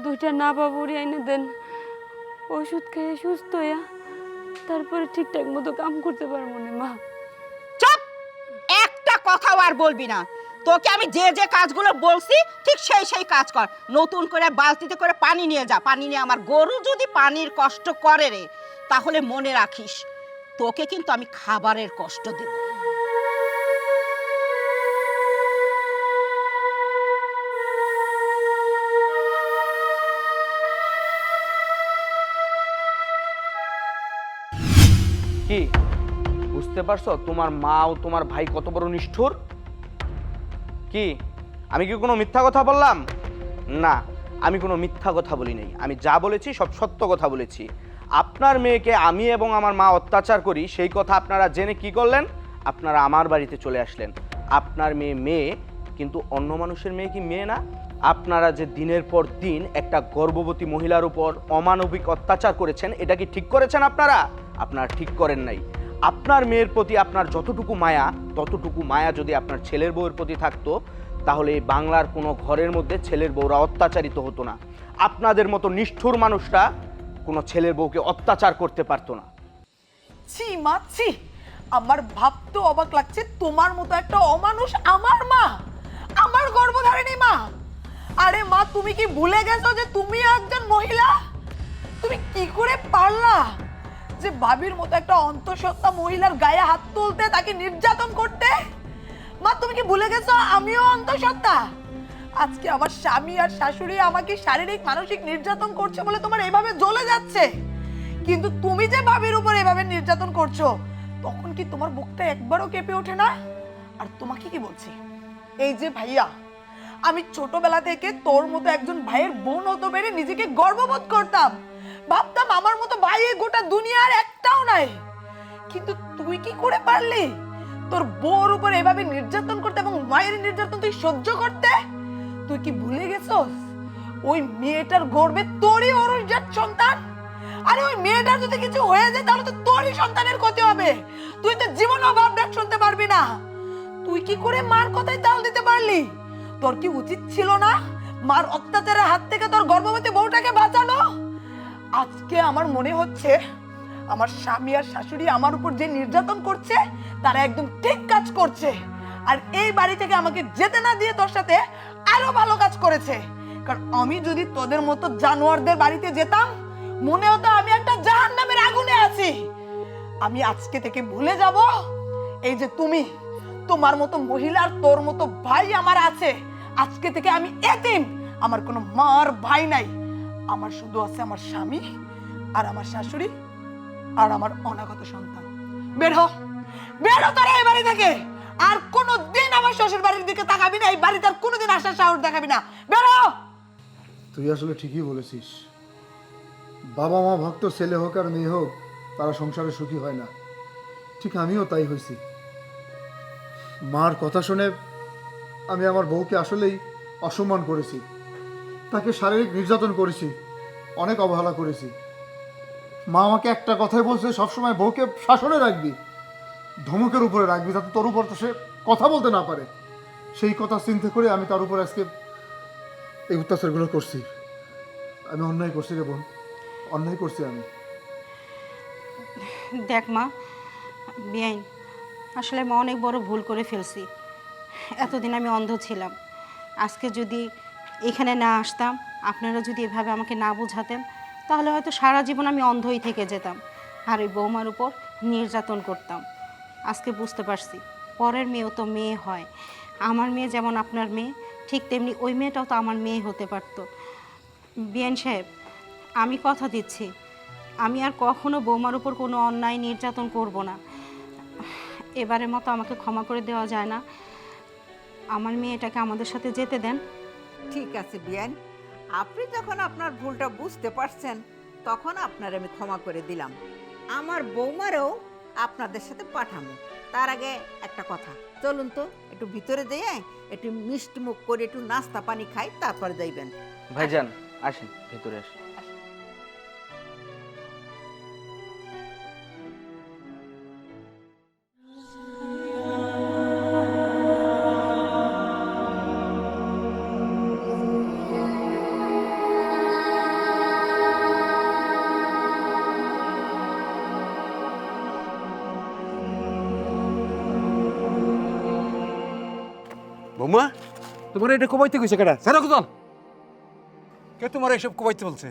2টা নাবা বড়ি এনে দেন, ওষুধ খেয়ে সুস্থ হইয়া তারপরে ঠিকঠাক মতো কাম করতে পারবো না মা। চুপ, একটা কথাও আর বলবি না। তোকে আমি যে যে কাজগুলো বলছি ঠিক সেই সেই কাজ কর। নতুন করে বালতিতে করে পানি নিয়ে যা, পানি নিয়ে আমার গরু যদি পানির কষ্ট করে রে, তাহলে মনে রাখিস তোকে কিন্তু আমি খাবারের কষ্ট দেব। কি বুঝতে পারছো তোমার মা ও তোমার ভাই কত বড় নিষ্ঠুর? কি আমি কি কোনো মিথ্যা কথা বললাম? না, আমি কোনো মিথ্যা কথা বলি নাই। আমি যা বলেছি সব সত্য কথা বলেছি। আপনার মেয়েকে আমি এবং আমার মা অত্যাচার করি, সেই কথা আপনারা জেনে কি করলেন? আপনারা আমার বাড়িতে চলে আসলেন। আপনার মেয়ে মেয়ে, কিন্তু অন্য মানুষের মেয়ে কি মেয়ে না? আপনারা যে দিনের পর দিন একটা গর্ভবতী মহিলার উপর অমানবিক অত্যাচার করেছেন, এটা কি ঠিক করেছেন আপনারা? আপনারা ঠিক করেন নাই। আপনার মেয়ের প্রতি আপনার যতটুকু মায়া, ততটুকু মায়া যদি আপনার ছেলের বউয়ের প্রতি থাকতো, তাহলে এই বাংলার কোনো ঘরের মধ্যে ছেলের বউরা অত্যাচারিত হতো না। আপনাদের মতো নিষ্ঠুর মানুষরা কোনো ছেলের বউকে অত্যাচার করতে পারতো না। ছি মা ছি, আমার ভাবতে অবাক লাগছে, তোমার মতো একটা অমানুষ আমার মা, আমার গর্ভধারিণী মা। আরে মা, তুমি কি ভুলে গেছো যে তুমি একজন মহিলা? তুমি কি করে পারলা যে ভাবির মতো একটা অন্তঃসত্ত্বা মহিলার গায়ে হাত তুলতে, তাকে নির্যাতন করতে? মা, তুমি কি ভুলে গেছো আমিও অন্তঃসত্ত্বা? আজকে আমার স্বামী আর শাশুড়ি আমাকে শারীরিক মানসিক নির্যাতন করছে বলে তোমার এইভাবে জ্বলে যাচ্ছে, কিন্তু তুমি যে ভাবির উপর এভাবে নির্যাতন করছো, তখন কি তোমার বুকটা একবারও কেঁপে ওঠে না? আর তোমাকে কি বলছি, এই যে ভাইয়া, আমি ছোটবেলা থেকে তোর মতো একজন ভাইয়ের বোন হতে পেরে নিজেকে গর্ববোধ করতাম। ভাবতাম আমার মতো ভাই এই গোটা দুনিয়ার একটাও নাই। কিন্তু তুই কি করে পারলি তোর বউর উপর এভাবে নির্যাতন করতে এবং মায়ের নির্যাতন তুই সহ্য করতে? তুই কি ভুলে গেছস ওই মেয়েটার গর্ভে তোরই অরুষজাত সন্তান? আরে ওই মেয়েটার যদি কিছু হয়ে যায় তাহলে তো তোরই সন্তানের ক্ষতি হবে। তুই তো জীবন অভাব ডাক শুনতে পারবি না। তুই কি করে মার কথায় তাল দিতে পারলি? তোর কি উচিত ছিল না মার অত্যাচারের হাত থেকে তোর গর্ভবতী বউটাকে বাঁচানো? আজকে আমার মনে হচ্ছে আমার স্বামী আর শাশুড়ি আমার উপর যে নির্যাতন করছে তারা একদম ঠিক কাজ করছে, আর এই বাড়ি থেকে আমাকে যেতে না দিয়ে তোর সাথে আরো ভালো কাজ করেছে। কারণ আমি যদি তোদের মতো জানোয়ারদের বাড়িতে যেতাম, মনে হতো আমি একটা জাহান্নামের আগুনে আছি। আমি আজকে থেকে ভুলে যাব এই যে তুমি, তোমার মতো মহিলা আর তোর মতো ভাই আমার আছে। আজকে থেকে আমি এতিম, আমার কোনো মা আর ভাই নাই। আমার শুধু আছে আমার স্বামী আর আমার শাশুড়ি আর আমার অনাগত সন্তান। বের হ, বের হ তোরা এই বাড়ি থেকে। আর কোনোদিন আমার শ্বশুর বাড়ির দিকে তাকাবি না, এই বাড়িতে আর কোনোদিন আসার সাহস দেখাবি না। বের হ। তুই আসলে ঠিকই বলেছিস। বাবা মা ভক্ত ছেলে হোক আর মেয়ে হোক, তারা সংসারে সুখী হয় না। ঠিক আমিও তাই হয়েছি। মার কথা শুনে আমি আমার বউকে আসলেই অসম্মান করেছি, তাকে শারীরিক নির্যাতন করেছি, অনেক অবহেলা করেছি। মা আমাকে একটা কথাই বলছে, সবসময় বউকে শাসনে রাখবি, ধমকের উপরে রাখবি, যাতে তোর উপর তো সে কথা বলতে না পারে। সেই কথা চিন্তা করে আমি তার উপর আজকে এই অত্যাচারগুলো করছি। আমি অন্যায় করছি রে বোন, অন্যায় করছি আমি। দেখ মা, বেআইন, আসলে আমি অনেক বড় ভুল করে ফেলছি। এতদিন আমি অন্ধ ছিলাম। আজকে যদি এখানে না আসতাম, আপনারা যদি এভাবে আমাকে না বোঝাতেন, তাহলে হয়তো সারা জীবন আমি অন্ধই থেকে যেতাম আর ওই বৌমার উপর নির্যাতন করতাম। আজকে বুঝতে পারছি পরের মেয়েও তো মেয়ে হয়। আমার মেয়ে যেমন আপনার মেয়ে, ঠিক তেমনি ওই মেয়েটাও তো আমার মেয়ে হতে পারতো। বেআইন সাহেব, আমি কথা দিচ্ছি আমি আর কখনো বৌমার উপর কোনো অন্যায় নির্যাতন করব না। এবারের মতো আমাকে ক্ষমা করে দেওয়া যায় না? আমার মেয়েটাকে আমাদের সাথে যেতে দেন। ঠিক আছে বিয়ান, আপনি যখন আপনার ভুলটা বুঝতে পারছেন, তখন আপনার আমি ক্ষমা করে দিলাম। আমার বৌমারও আপনাদের সাথে পাঠাবো। তার আগে একটা কথা, চলুন তো একটু ভিতরে যেয়ে একটু মিষ্টি মুখ করে একটু নাস্তা পানি খাই, তারপরে যাইবেন। ভাইজান আসেন, ভেতরে আসেন। বৌমা তোমার এটা কমাইতে কইছে কেডা? ছাড়ো কোথাও। কে তোমার এইসব কমাইতে বলছে?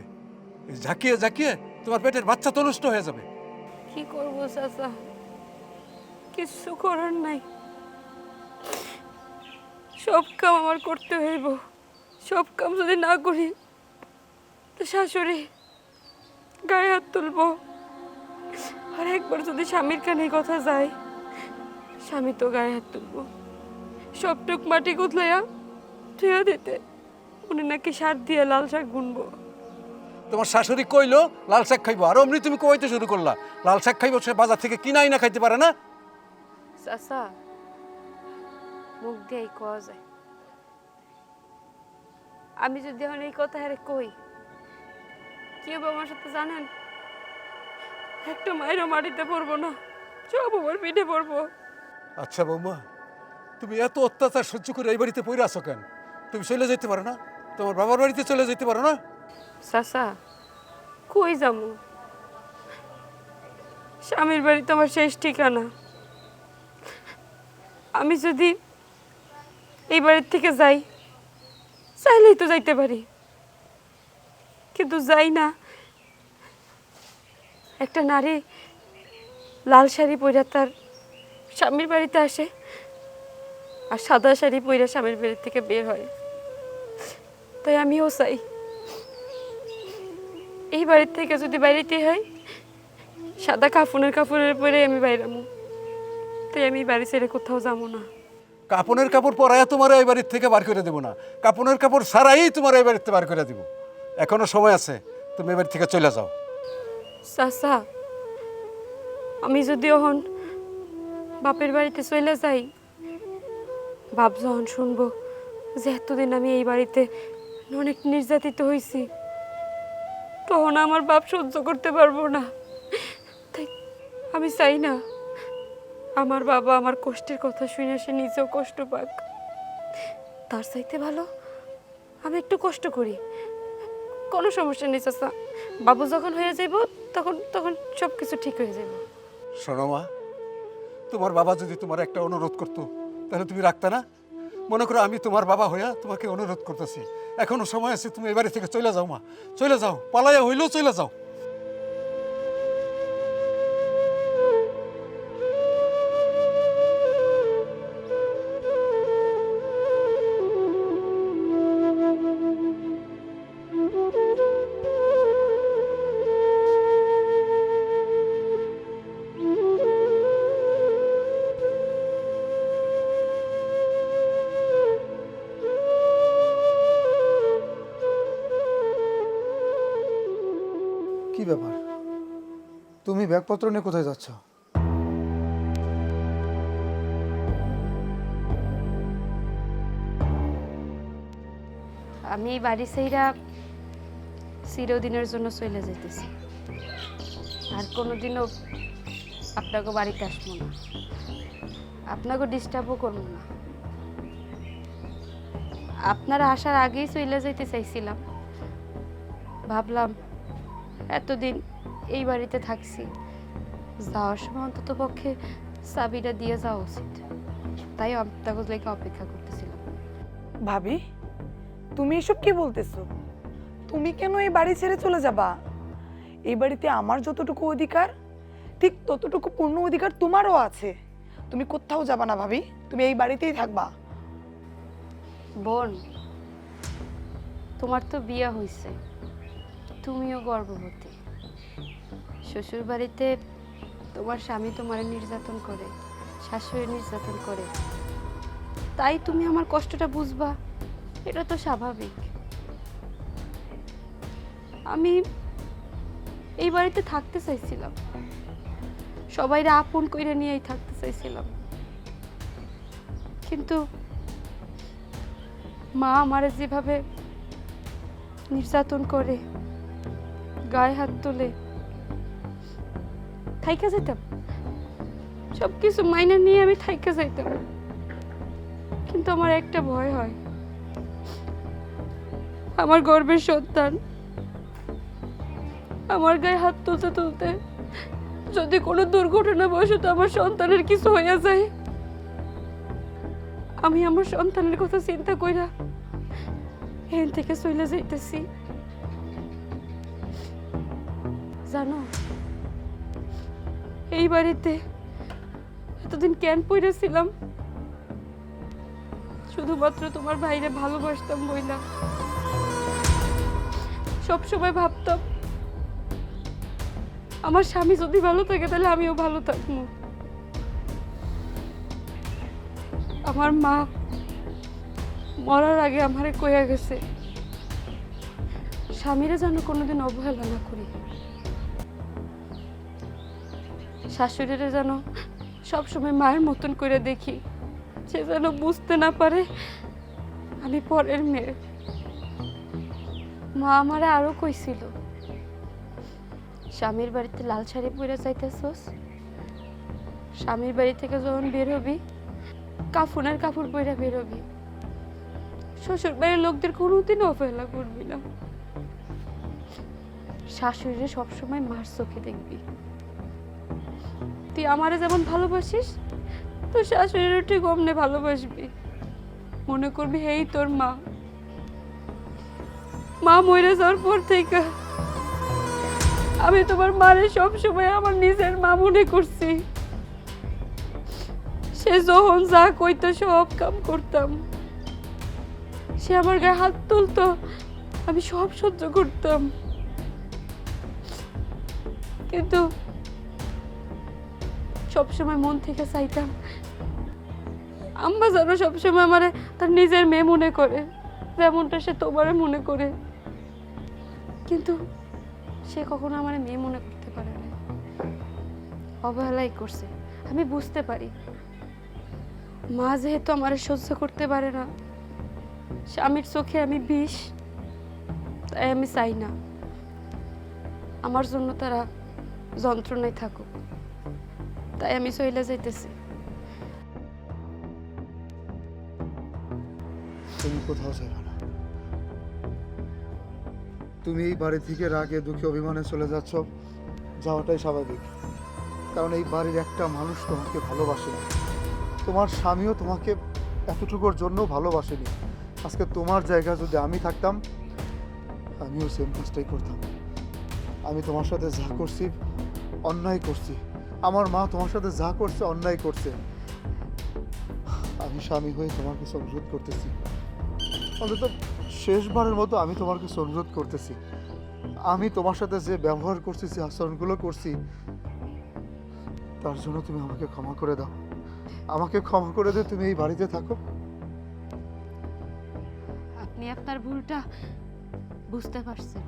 এই ঝাঁকিয়ে ঝাঁকিয়ে তোমার পেটের বাচ্চা তো নষ্ট হয়ে যাবে। কি করবো চাচা, কিছু করার নাই। সব কাম আমার করতে হইব। সব কাম যদি না করি তো শাশুড়ি গায়ে হাত তুলবো। আর একবার যদি স্বামীর কানে কথা যায়, স্বামী তো গায়ে হাত তুলবো। সবটুক মাটি কুতলাইয়া ধুয়া দিতে উনি নাকি সার দিয়ে লাল শাক বুনবো। তোমার শাশুড়ি কইলো লাল শাক খাইবো, আর অমনি তুমি কমাইতে শুরু করলা। লাল শাক খাইবো, সে বাজার থেকে কিনাই না খাইতে পারে না। চাচা, মুখ দিয়েই কওয়া যায়। আমি যদি এখন এই কথা হারে কই, কি হবে আমার সাথে জানেন? একটা মায়েরও মাটিতে পড়বো না, সব আমার পিঠে পড়বো। আচ্ছা বৌমা, তুমি এত অত্যাচার সহ্য করে এই বাড়িতে পড়ে আছো কেন? তুমি চলে যেতে পারো না? তোমার বাবার বাড়িতে চলে যেতে পারো না? চাচা, কই যাবো? স্বামীর বাড়ি তো আমার শেষ ঠিকানা। আমি যদি এই বাড়ির থেকে যাই, চাইলেই তো যাইতে পারি, কিন্তু যাই না। একটা নারী লাল শাড়ি পরে তার স্বামীর বাড়িতে আসে, আর সাদা শাড়ি পরে স্বামীর বাড়ি থেকে বের হয়। তাই আমিও চাই এই বাড়ির থেকে যদি বাইরেতে হয়, সাদা কাপড়ের পরে আমি বাইরামো। তাই আমি বাড়ি ছেড়ে কোথাও যাবো না। কাপড়ের কাপড় পরাইয়া তোমার এই বাড়ির থেকে বার করে দেবো না, কাপড়ের কাপড় ছাড়াই তোমার এই বাড়িতে বার করে দিব। এখনো সময় আছে, তুমি এই বাড়ি থেকে চলে যাও। চাচা, আমি যদি এখন বাপের বাড়িতে চলে যাই, বাপ যখন শুনবো যে এতদিন আমি এই বাড়িতে অনেক নির্যাতিত হয়েছি, তখন আমার বাপ সহ্য করতে পারবো না। তাই আমি চাই না আমার বাবা আমার কষ্টের কথা শুনে সে নিজেও কষ্ট পাক। তার চাইতে ভালো আমি একটু কষ্ট করি, কোনো সমস্যা নেই চাচা। বাবু যখন হয়ে যাইব তখন তখন সব কিছু ঠিক হয়ে যাবে। শোনো মা, তোমার বাবা যদি তোমার একটা অনুরোধ করতো তাহলে তুমি রাখতে না? মনে করো আমি তোমার বাবা হইয়া তোমাকে অনুরোধ করতেছি, এখনো সময় আছে, তুমি এই বাড়ি থেকে চলে যাও মা, চলে যাও, পালাইয়া হইলেও চলে যাও। কি ব্যাপার, তুমি ব্যাগপত্র নিয়ে কোথায় যাচ্ছ? আমি এই বাড়ি সেইরা চিরদিনের জন্য চলে যেতেছি, আর কোনোদিনও আপনাকে বাড়িতে আসবো না, আপনাকে ডিস্টার্বও করবো না। আপনারা আসার আগেই চলে যেতে চাইছিলাম, ভাবলাম এতদিন এই বাড়িতে থাকছি, যাওয়ার সময় অন্তত পক্ষে চাবিটা দিয়ে যাওয়া উচিত। তাই আপনাকে লেগে অপেক্ষা করতেছিলাম। ভাবি, তুমি এসব কি বলতেছো? তুমি কেন এই বাড়ি ছেড়ে চলে যাবা? এই বাড়িতে আমার যতটুকু অধিকার, ঠিক ততটুকু পূর্ণ অধিকার তোমারও আছে। তুমি কোথাও যাবা না ভাবি, তুমি এই বাড়িতেই থাকবা। বোন, তোমার তো বিয়ে হয়েছে, তুমিও গর্ভবতী। শ্বশুর বাড়িতে তোমার স্বামী তোমার নির্যাতন করে, শাশুড়ি নির্যাতন করে, তাই তুমি আমার কষ্টটা বুঝবা, এটা তো স্বাভাবিক। আমি এই বাড়িতে থাকতে চাইছিলাম, সবাইরা আপন কইরা নিয়েই থাকতে চাইছিলাম, কিন্তু মা আমারে যেভাবে নির্যাতন করে, গায়ে হাত তুলে, থাইকা যাইতাম, সবকিছু মাইনা নিয়ে আমি থাইকা যাইতাম, কিন্তু আমার একটা ভয় হয়, আমার গর্ভের সন্তান আমার গায়ে হাত তুলতে তুলতে যদি কোনো দুর্ঘটনা বশত আমার সন্তানের কিছু হয়ে যায়, আমি আমার সন্তানের কথা চিন্তা কইরা এখান থেকে চলে যাইতেছি। জানো, এই বাড়িতে এতদিন কেন পড়েছিলাম? শুধুমাত্র তোমার ভাইরে ভালোবাসতাম বইলা। সবসময় ভাবতাম আমার স্বামী যদি ভালো থাকে তাহলে আমিও ভালো থাকবো। আমার মা মরার আগে আমারে কইয়া গেছে, স্বামীরা যেন কোনোদিন অবহেলা না করি, শাশুড়িরা যেন সবসময় মায়ের মতন করে দেখি, সে যেন বুঝতে না পারে আমি পরের মেয়ে। মা আমারে আরো কইছিল, স্বামীর বাড়িতে লাল শাড়ি পরে যাইতেছস, স্বামীর বাড়ি থেকে যখন বের হবি কাফনের কাপড় পরে বের হবি, শ্বশুর বাড়ির লোকদের কোনোদিন অবহেলা করবি না, শাশুড়িরে সবসময় মার চোখে দেখবি। তুই আমারে যেমন ভালোবাসিস তোর শাশুড়িরও ঠিক অমনে ভালোবাসবি। মনে করবি এই তোর মা। মা মরে যাওয়ার পর থেকে আমি তোমার মারে সবসময় আমার নিজের মা মনে করছি। সে যখন যা কইতো সব কাম করতাম, সে আমার গায়ে হাত তুলতো আমি সব সহ্য করতাম, কিন্তু সবসময় মন থেকে চাইতাম আম্মা যেন সবসময় আমারে তার নিজের মেয়ে মনে করে, যেমনটা সে তোমারে মনে করে। কিন্তু সে কখনো আমার মেয়ে মনে করতে পারে না, অবহেলাই করছে। আমি বুঝতে পারি মা যেহেতু আমারে সহ্য করতে পারে না, স্বামীর চোখে আমি বিষ, তাই আমি চাই না আমার জন্য তারা যন্ত্রণায় থাকুক, তাই আমি চলে যাইতেছি। তুমি কোথাও যাবে না। তুমি এই বাড়ি থেকে রাগে দুঃখে অভিমানে চলে যাচ্ছ, যাওয়াটাই স্বাভাবিক। কারণ এই বাড়ির একটা মানুষ তোমাকে ভালোবাসেনি, তোমার স্বামীও তোমাকে এতটুকুর জন্য ভালোবাসেনি। আজকে তোমার জায়গায় যদি আমি থাকতাম আমিও সেম কাজটাই করতাম। আমি তোমার সাথে যা করছি অন্যায় করছি, আমার মা তোমার সাথে যা করছে অন্যায় করছে। আমি স্বামী হয়ে তোমার কাছে অনুরোধ করতেছি, অন্তত শেষবারের মতো আমি তোমার কাছে অনুরোধ করতেছি, আমি তোমার সাথে যে ব্যবহার করছি, যে আচরণগুলো করছি, তার জন্য তুমি আমাকে ক্ষমা করে দাও। আমাকে ক্ষমা করে দিয়ে তুমি এই বাড়িতে থাকো। আপনি আপনার ভুলটা বুঝতে পারছেন,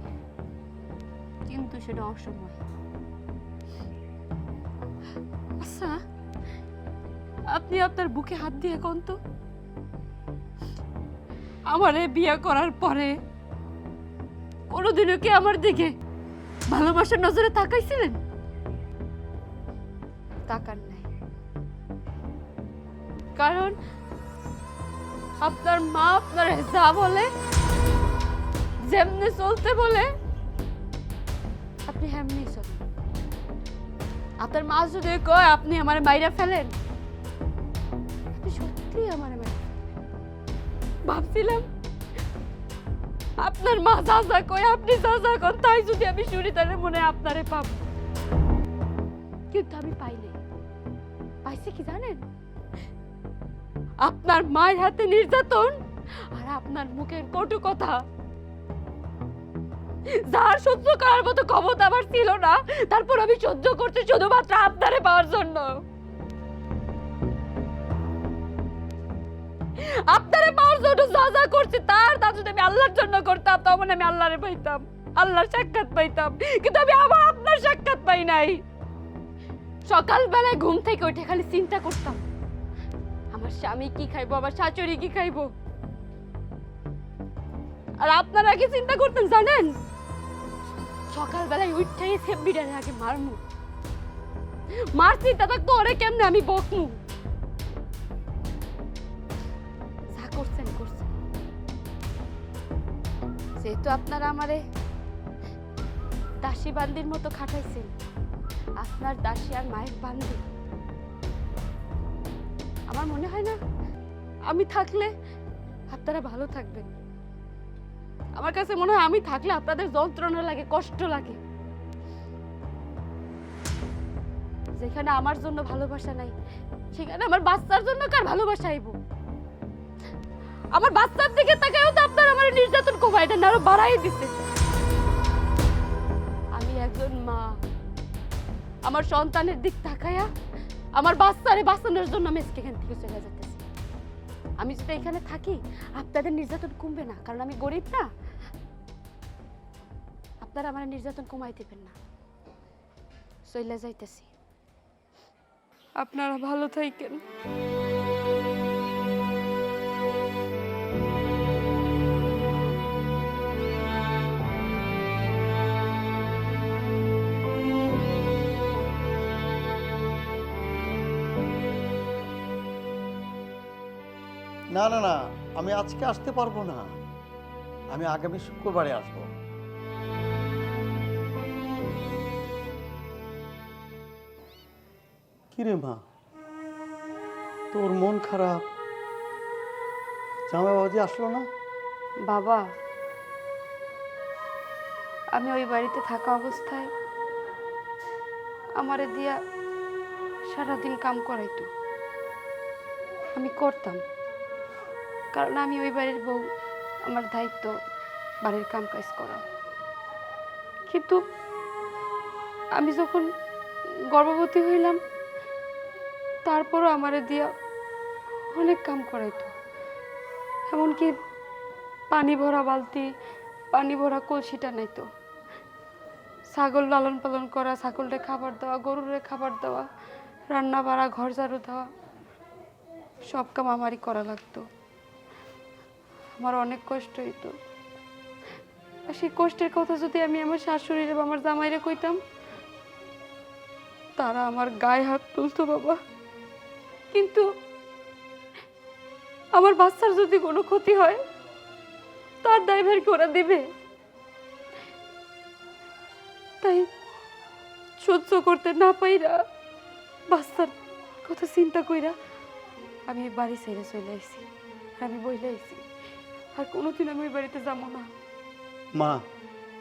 কিন্তু সেটা অসময়। আচ্ছা, আপনি আপনার বুকে হাত দিয়ে কোন তো আমারে বিয়ে করার পরে কোনোদিনও কি আমার দিকে ভালোবাসার নজরে তাকাইছিলেন? তাকান নাই, কারণ আপনার মা আপনার যা বলে, যেমনি চলতে বলে আপনি হেমনি চলেন। আপনার মা যদি কয় আপনি আমার মাইরা ফেলেন, আপনি সত্যি আমার মাইরা। ভাবছিলাম আপনার মা যা যা কয় আপনি যা যা কন তাই যদি আমি শুনি তাহলে মনে হয় আপনারে পাবো, কিন্তু আমি পাই নাই। পাইছি কি জানেন? আপনার মায়ের হাতে নির্যাতন আর আপনার মুখের কটু কথা, যার সহ্য করার মতো ক্ষমতা আমার ছিল না, তারপর আমি সহ্য করছি শুধুমাত্র আপনারে পাওয়ার জন্য। আপনারে পাওয়ার জন্য যা যা করছি তা যদি আমি আল্লাহর জন্য করতাম তখন আমি আল্লাহরে পাইতাম, আল্লাহর সাক্ষাৎ পাইতাম, কিন্তু আমি আবার আপনার সাক্ষাৎ পাই নাই। সকালবেলায় ঘুম থেকে উঠে খালি চিন্তা করতাম আমার স্বামী কি খাইবো, আমার শাশুড়ি কি খাইবো। আর আপনারা কি চিন্তা করতেন জানেন? সকালবেলায় উঠেই সেব্বিটারে আগে মারমু, মার চিন্তা থাকতো ওরে কেমনে আমি বকমু। যা করছেন করছেন, যেহেতু আপনারা আমারে দাসী বান্দির মতো খাটাইছেন, আপনার দাসী আর মায়ের বান্দি, আমার মনে হয় না আমি থাকলে আপনারা ভালো থাকবেন। আমার কাছে মনে হয় আমি থাকলে আপনাদের যন্ত্রণা লাগে, কষ্ট লাগে। যেখানে আমার জন্য ভালোবাসা নাই, সেখানে আমার বাচ্চার জন্য কার ভালোবাসা আইব? আমার বাচ্চার দিকে তাকায়ও তো আপনারা আমার নির্যাতন কমায় দেন, আরো বাড়াই দিতে। আমি একজন মা, আমার সন্তানের দিক তাকায়া আমার বাচ্চারে বাঁচানোর জন্য আমি এখান থেকে চলে যেতেছি। আমি যদি এখানে থাকি আপনাদের নির্যাতন কমবে না, কারণ আমি গরিব না। আপনারা আমার নির্যাতন কমাই দেবেন না। চলে যাইতেছি, আপনারা ভালো থাকেন। না না না, আমি আজকে আসতে পারবো না, আমি আগামী শুক্রবারে আসবো। কিরে মা, তোর মন খারাপ? জামাই বাবাজি আসলো না? বাবা, আমি ওই বাড়িতে থাকা অবস্থায় আমারে দিয়া সারাদিন কাম করাইতো। আমি করতাম, কারণ আমি ওই বাড়ির বউ, আমার দায়িত্ব বাড়ির কাম কাজ করা। কিন্তু আমি যখন গর্ভবতী হইলাম, তারপরও আমারে দিয়া অনেক কাম করাইতো। এমনকি পানি ভরা বালতি, পানি ভরা কলসিটা নাইতো। ছাগল লালন পালন করা, ছাগলরে খাবার দেওয়া, গরুরে খাবার দেওয়া, রান্না বাড়া, ঘর ঝাড়ু দেওয়া, সব কাম আমারই করা লাগতো। আমার অনেক কষ্ট হইতো। আর সেই কষ্টের কথা যদি আমি আমার শাশুড়িরে বা আমার জামাইরে কইতাম, তারা আমার গায়ে হাত তুলতো বাবা। কিন্তু আমার বাচ্চার যদি কোনো ক্ষতি হয়, তার দায়ভার কি ওরা দিবে? তাই সহ্য করতে না পাইরা, বাচ্চার কথা চিন্তা কইরা আমি এই বাড়ি ছেড়ে চলে আইছি। আমি বইলে আইছি, আর কোনোদিন আমি ওই বাড়িতে যাবো না। মা,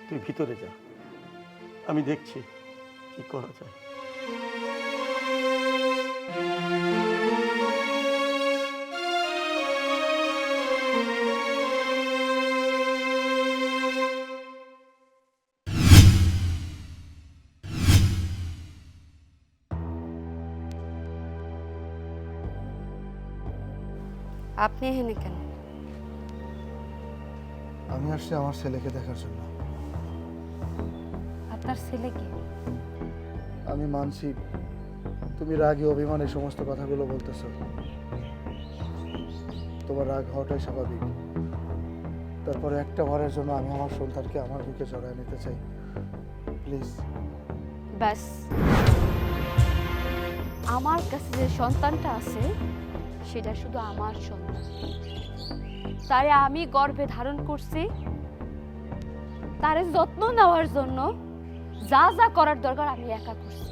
তুই ভিতরে যা, আমি দেখছি কি করা যায়। আপনি এখানে কেন? আমি আসছি আমার ছেলেকে দেখার জন্য। আপনার ছেলে কি? আমি মানছি তুমি রাগে অভিমানে সমস্ত কথাগুলো বলতেছো, তোমার রাগ হওয়াটাই স্বাভাবিক। তারপরে একটা বারের জন্য আমি আমার সন্তানকে আমার বুকে জড়ায় নিতে চাই, প্লিজ। ব্যাস, আমার কাছে যে সন্তানটা আছে সেটা শুধু আমার সন্তান। তারে আমি গর্ভে ধারণ করছি, তারে যত্ন নেওয়ার জন্য যা যা করার দরকার আমি একা করছি,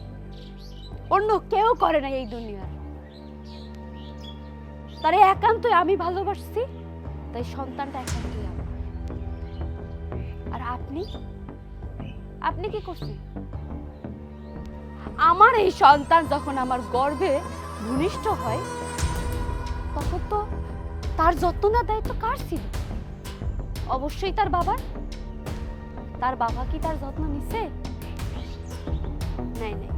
অন্য কেউ করে না এই দুনিয়ার। তারে একান্তই আমি ভালোবাসছি, তাই সন্তানটা একান্তই আমার। আর আপনি আপনি কি করছেন? আমার এই সন্তান যখন আমার গর্ভে ভূমিষ্ঠ হয়, তখন তো তার যত্ন নেওয়ার দায়িত্ব কার ছিল? অবশ্যই তার বাবার। তার বাবা কি তার যত্ন নিছে? নাই নাই,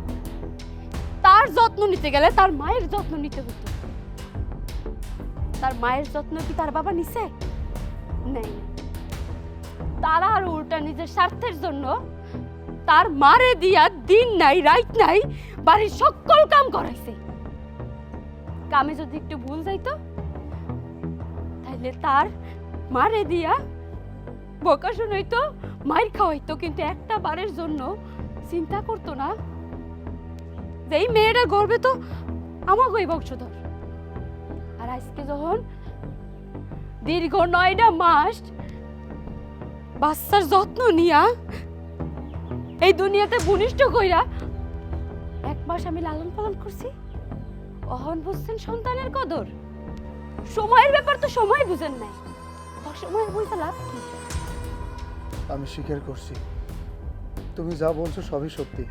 তার যত্ন নিতে গেলে তার মায়ের যত্ন নিতে হতো। তার মায়ের যত্ন কি তার বাবা নিছে? নাই। তারা আর উল্টা নিজের স্বার্থের জন্য তার মারে দিয়া দিন নাই রাত নাই বাড়ির সকল কাম করাইছে। কামে যদি একটু ভুল যাইতো, তাইলে তার মারে দিয়া বকা শুনাইতো, মাইর খাওয়াইতো, কিন্তু একটা বারের জন্য চিন্তা করতো না যে এই মেয়েটা গর্বে তো আমাগোই বংশধর। আর আজকে যখন দীর্ঘ 9টা মাস বাচ্চার যত্ন নিয়া এই দুনিয়াতে ভূমিষ্ঠ কইরা 1 মাস আমি লালন পালন করছি, অহন বুঝছেন সন্তানের কদর? সময়ের ব্যাপার তো সময় বুঝেন নাই, অসময়ে বুঝতে লাভ কি? আমি স্বীকার করছি, তুমি যা বলছো সবই সত্যি।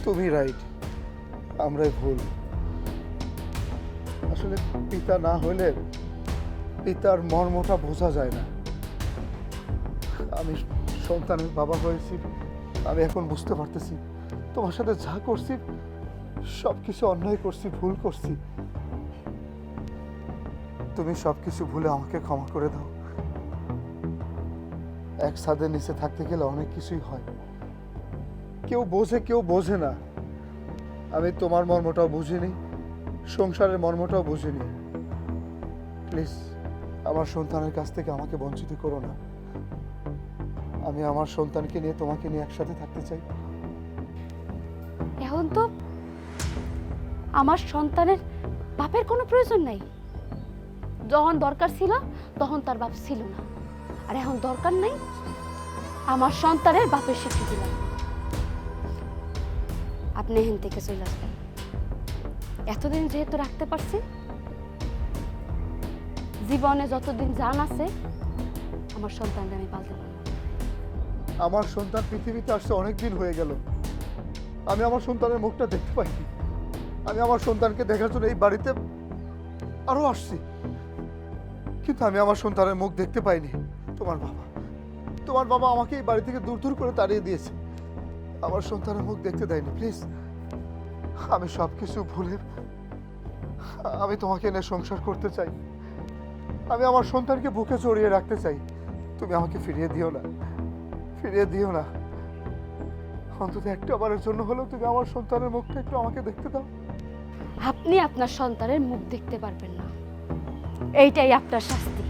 তুমি রাইট, আমরাই ভুল। আসলে পিতা না হলে পিতার মর্মটা বোঝা যায় না। আমি সন্তানের বাবা হয়েছি, আমি এখন বুঝতে পারতেছি তোমার সাথে যা করছি সব কিছু অন্যায় করছি, ভুল করছি। তুমি সব কিছু ভুলে আমাকে ক্ষমা করে দাও। এক ছাদের নিচে থাকতে গেলে অনেক কিছুই হয়, কেউ বোঝে কেউ বোঝে না। আমি তোমার মর্মটাও বুঝিনি, সংসারের মর্মটাও বুঝিনি। প্লিজ আমার সন্তানের কাছ থেকে আমাকে বঞ্চিত করো না। আমি আমার সন্তানকে নিয়ে তোমাকে নিয়ে একসাথে থাকতে চাই। এখন তো আমার সন্তানের বাপের কোনো প্রয়োজন নাই। যখন দরকার ছিল তখন তার বাপ ছিল না, আর এখন দরকার নাই, আমার সন্তানের বাপের স্বীকৃতি লাগবে। আপনি এখান থেকে চলে আসবেন। এতদিন যেহেতু রাখতে পারছি, জীবনে যতদিন জান আছে আমার সন্তানকে আমি পালতে পারবো। আমার সন্তান পৃথিবীতে আসছে অনেক দিন হয়ে গেল, আমি আমার সন্তানের মুখটা দেখতে পাইনি। আমি আমার সন্তানকে দেখার জন্য এই বাড়িতে আরো আসছি, কিন্তু আমি আমার সন্তানের মুখ দেখতে পাইনি। তোমার বাবা আমাকে এই বাড়ি থেকে দূর দূর করে তাড়িয়ে দিয়েছে, আমার সন্তানের মুখ দেখতে দেয়নি। প্লিজ, আমি সব কিছু ভুলে আমি তোমাকে নিয়ে সংসার করতে চাই। আমি আমার সন্তানকে বুকে জড়িয়ে রাখতে চাই। তুমি আমাকে ফিরিয়ে দিও না, ফিরিয়ে দিও না। অন্তত একটা বারের জন্য হলেও তুমি আমার সন্তানের মুখটা একটু আমাকে দেখতে দাও। আপনি আপনার সন্তানের মুখ দেখতে পারবেন না, এইটাই আপনার শাস্তি।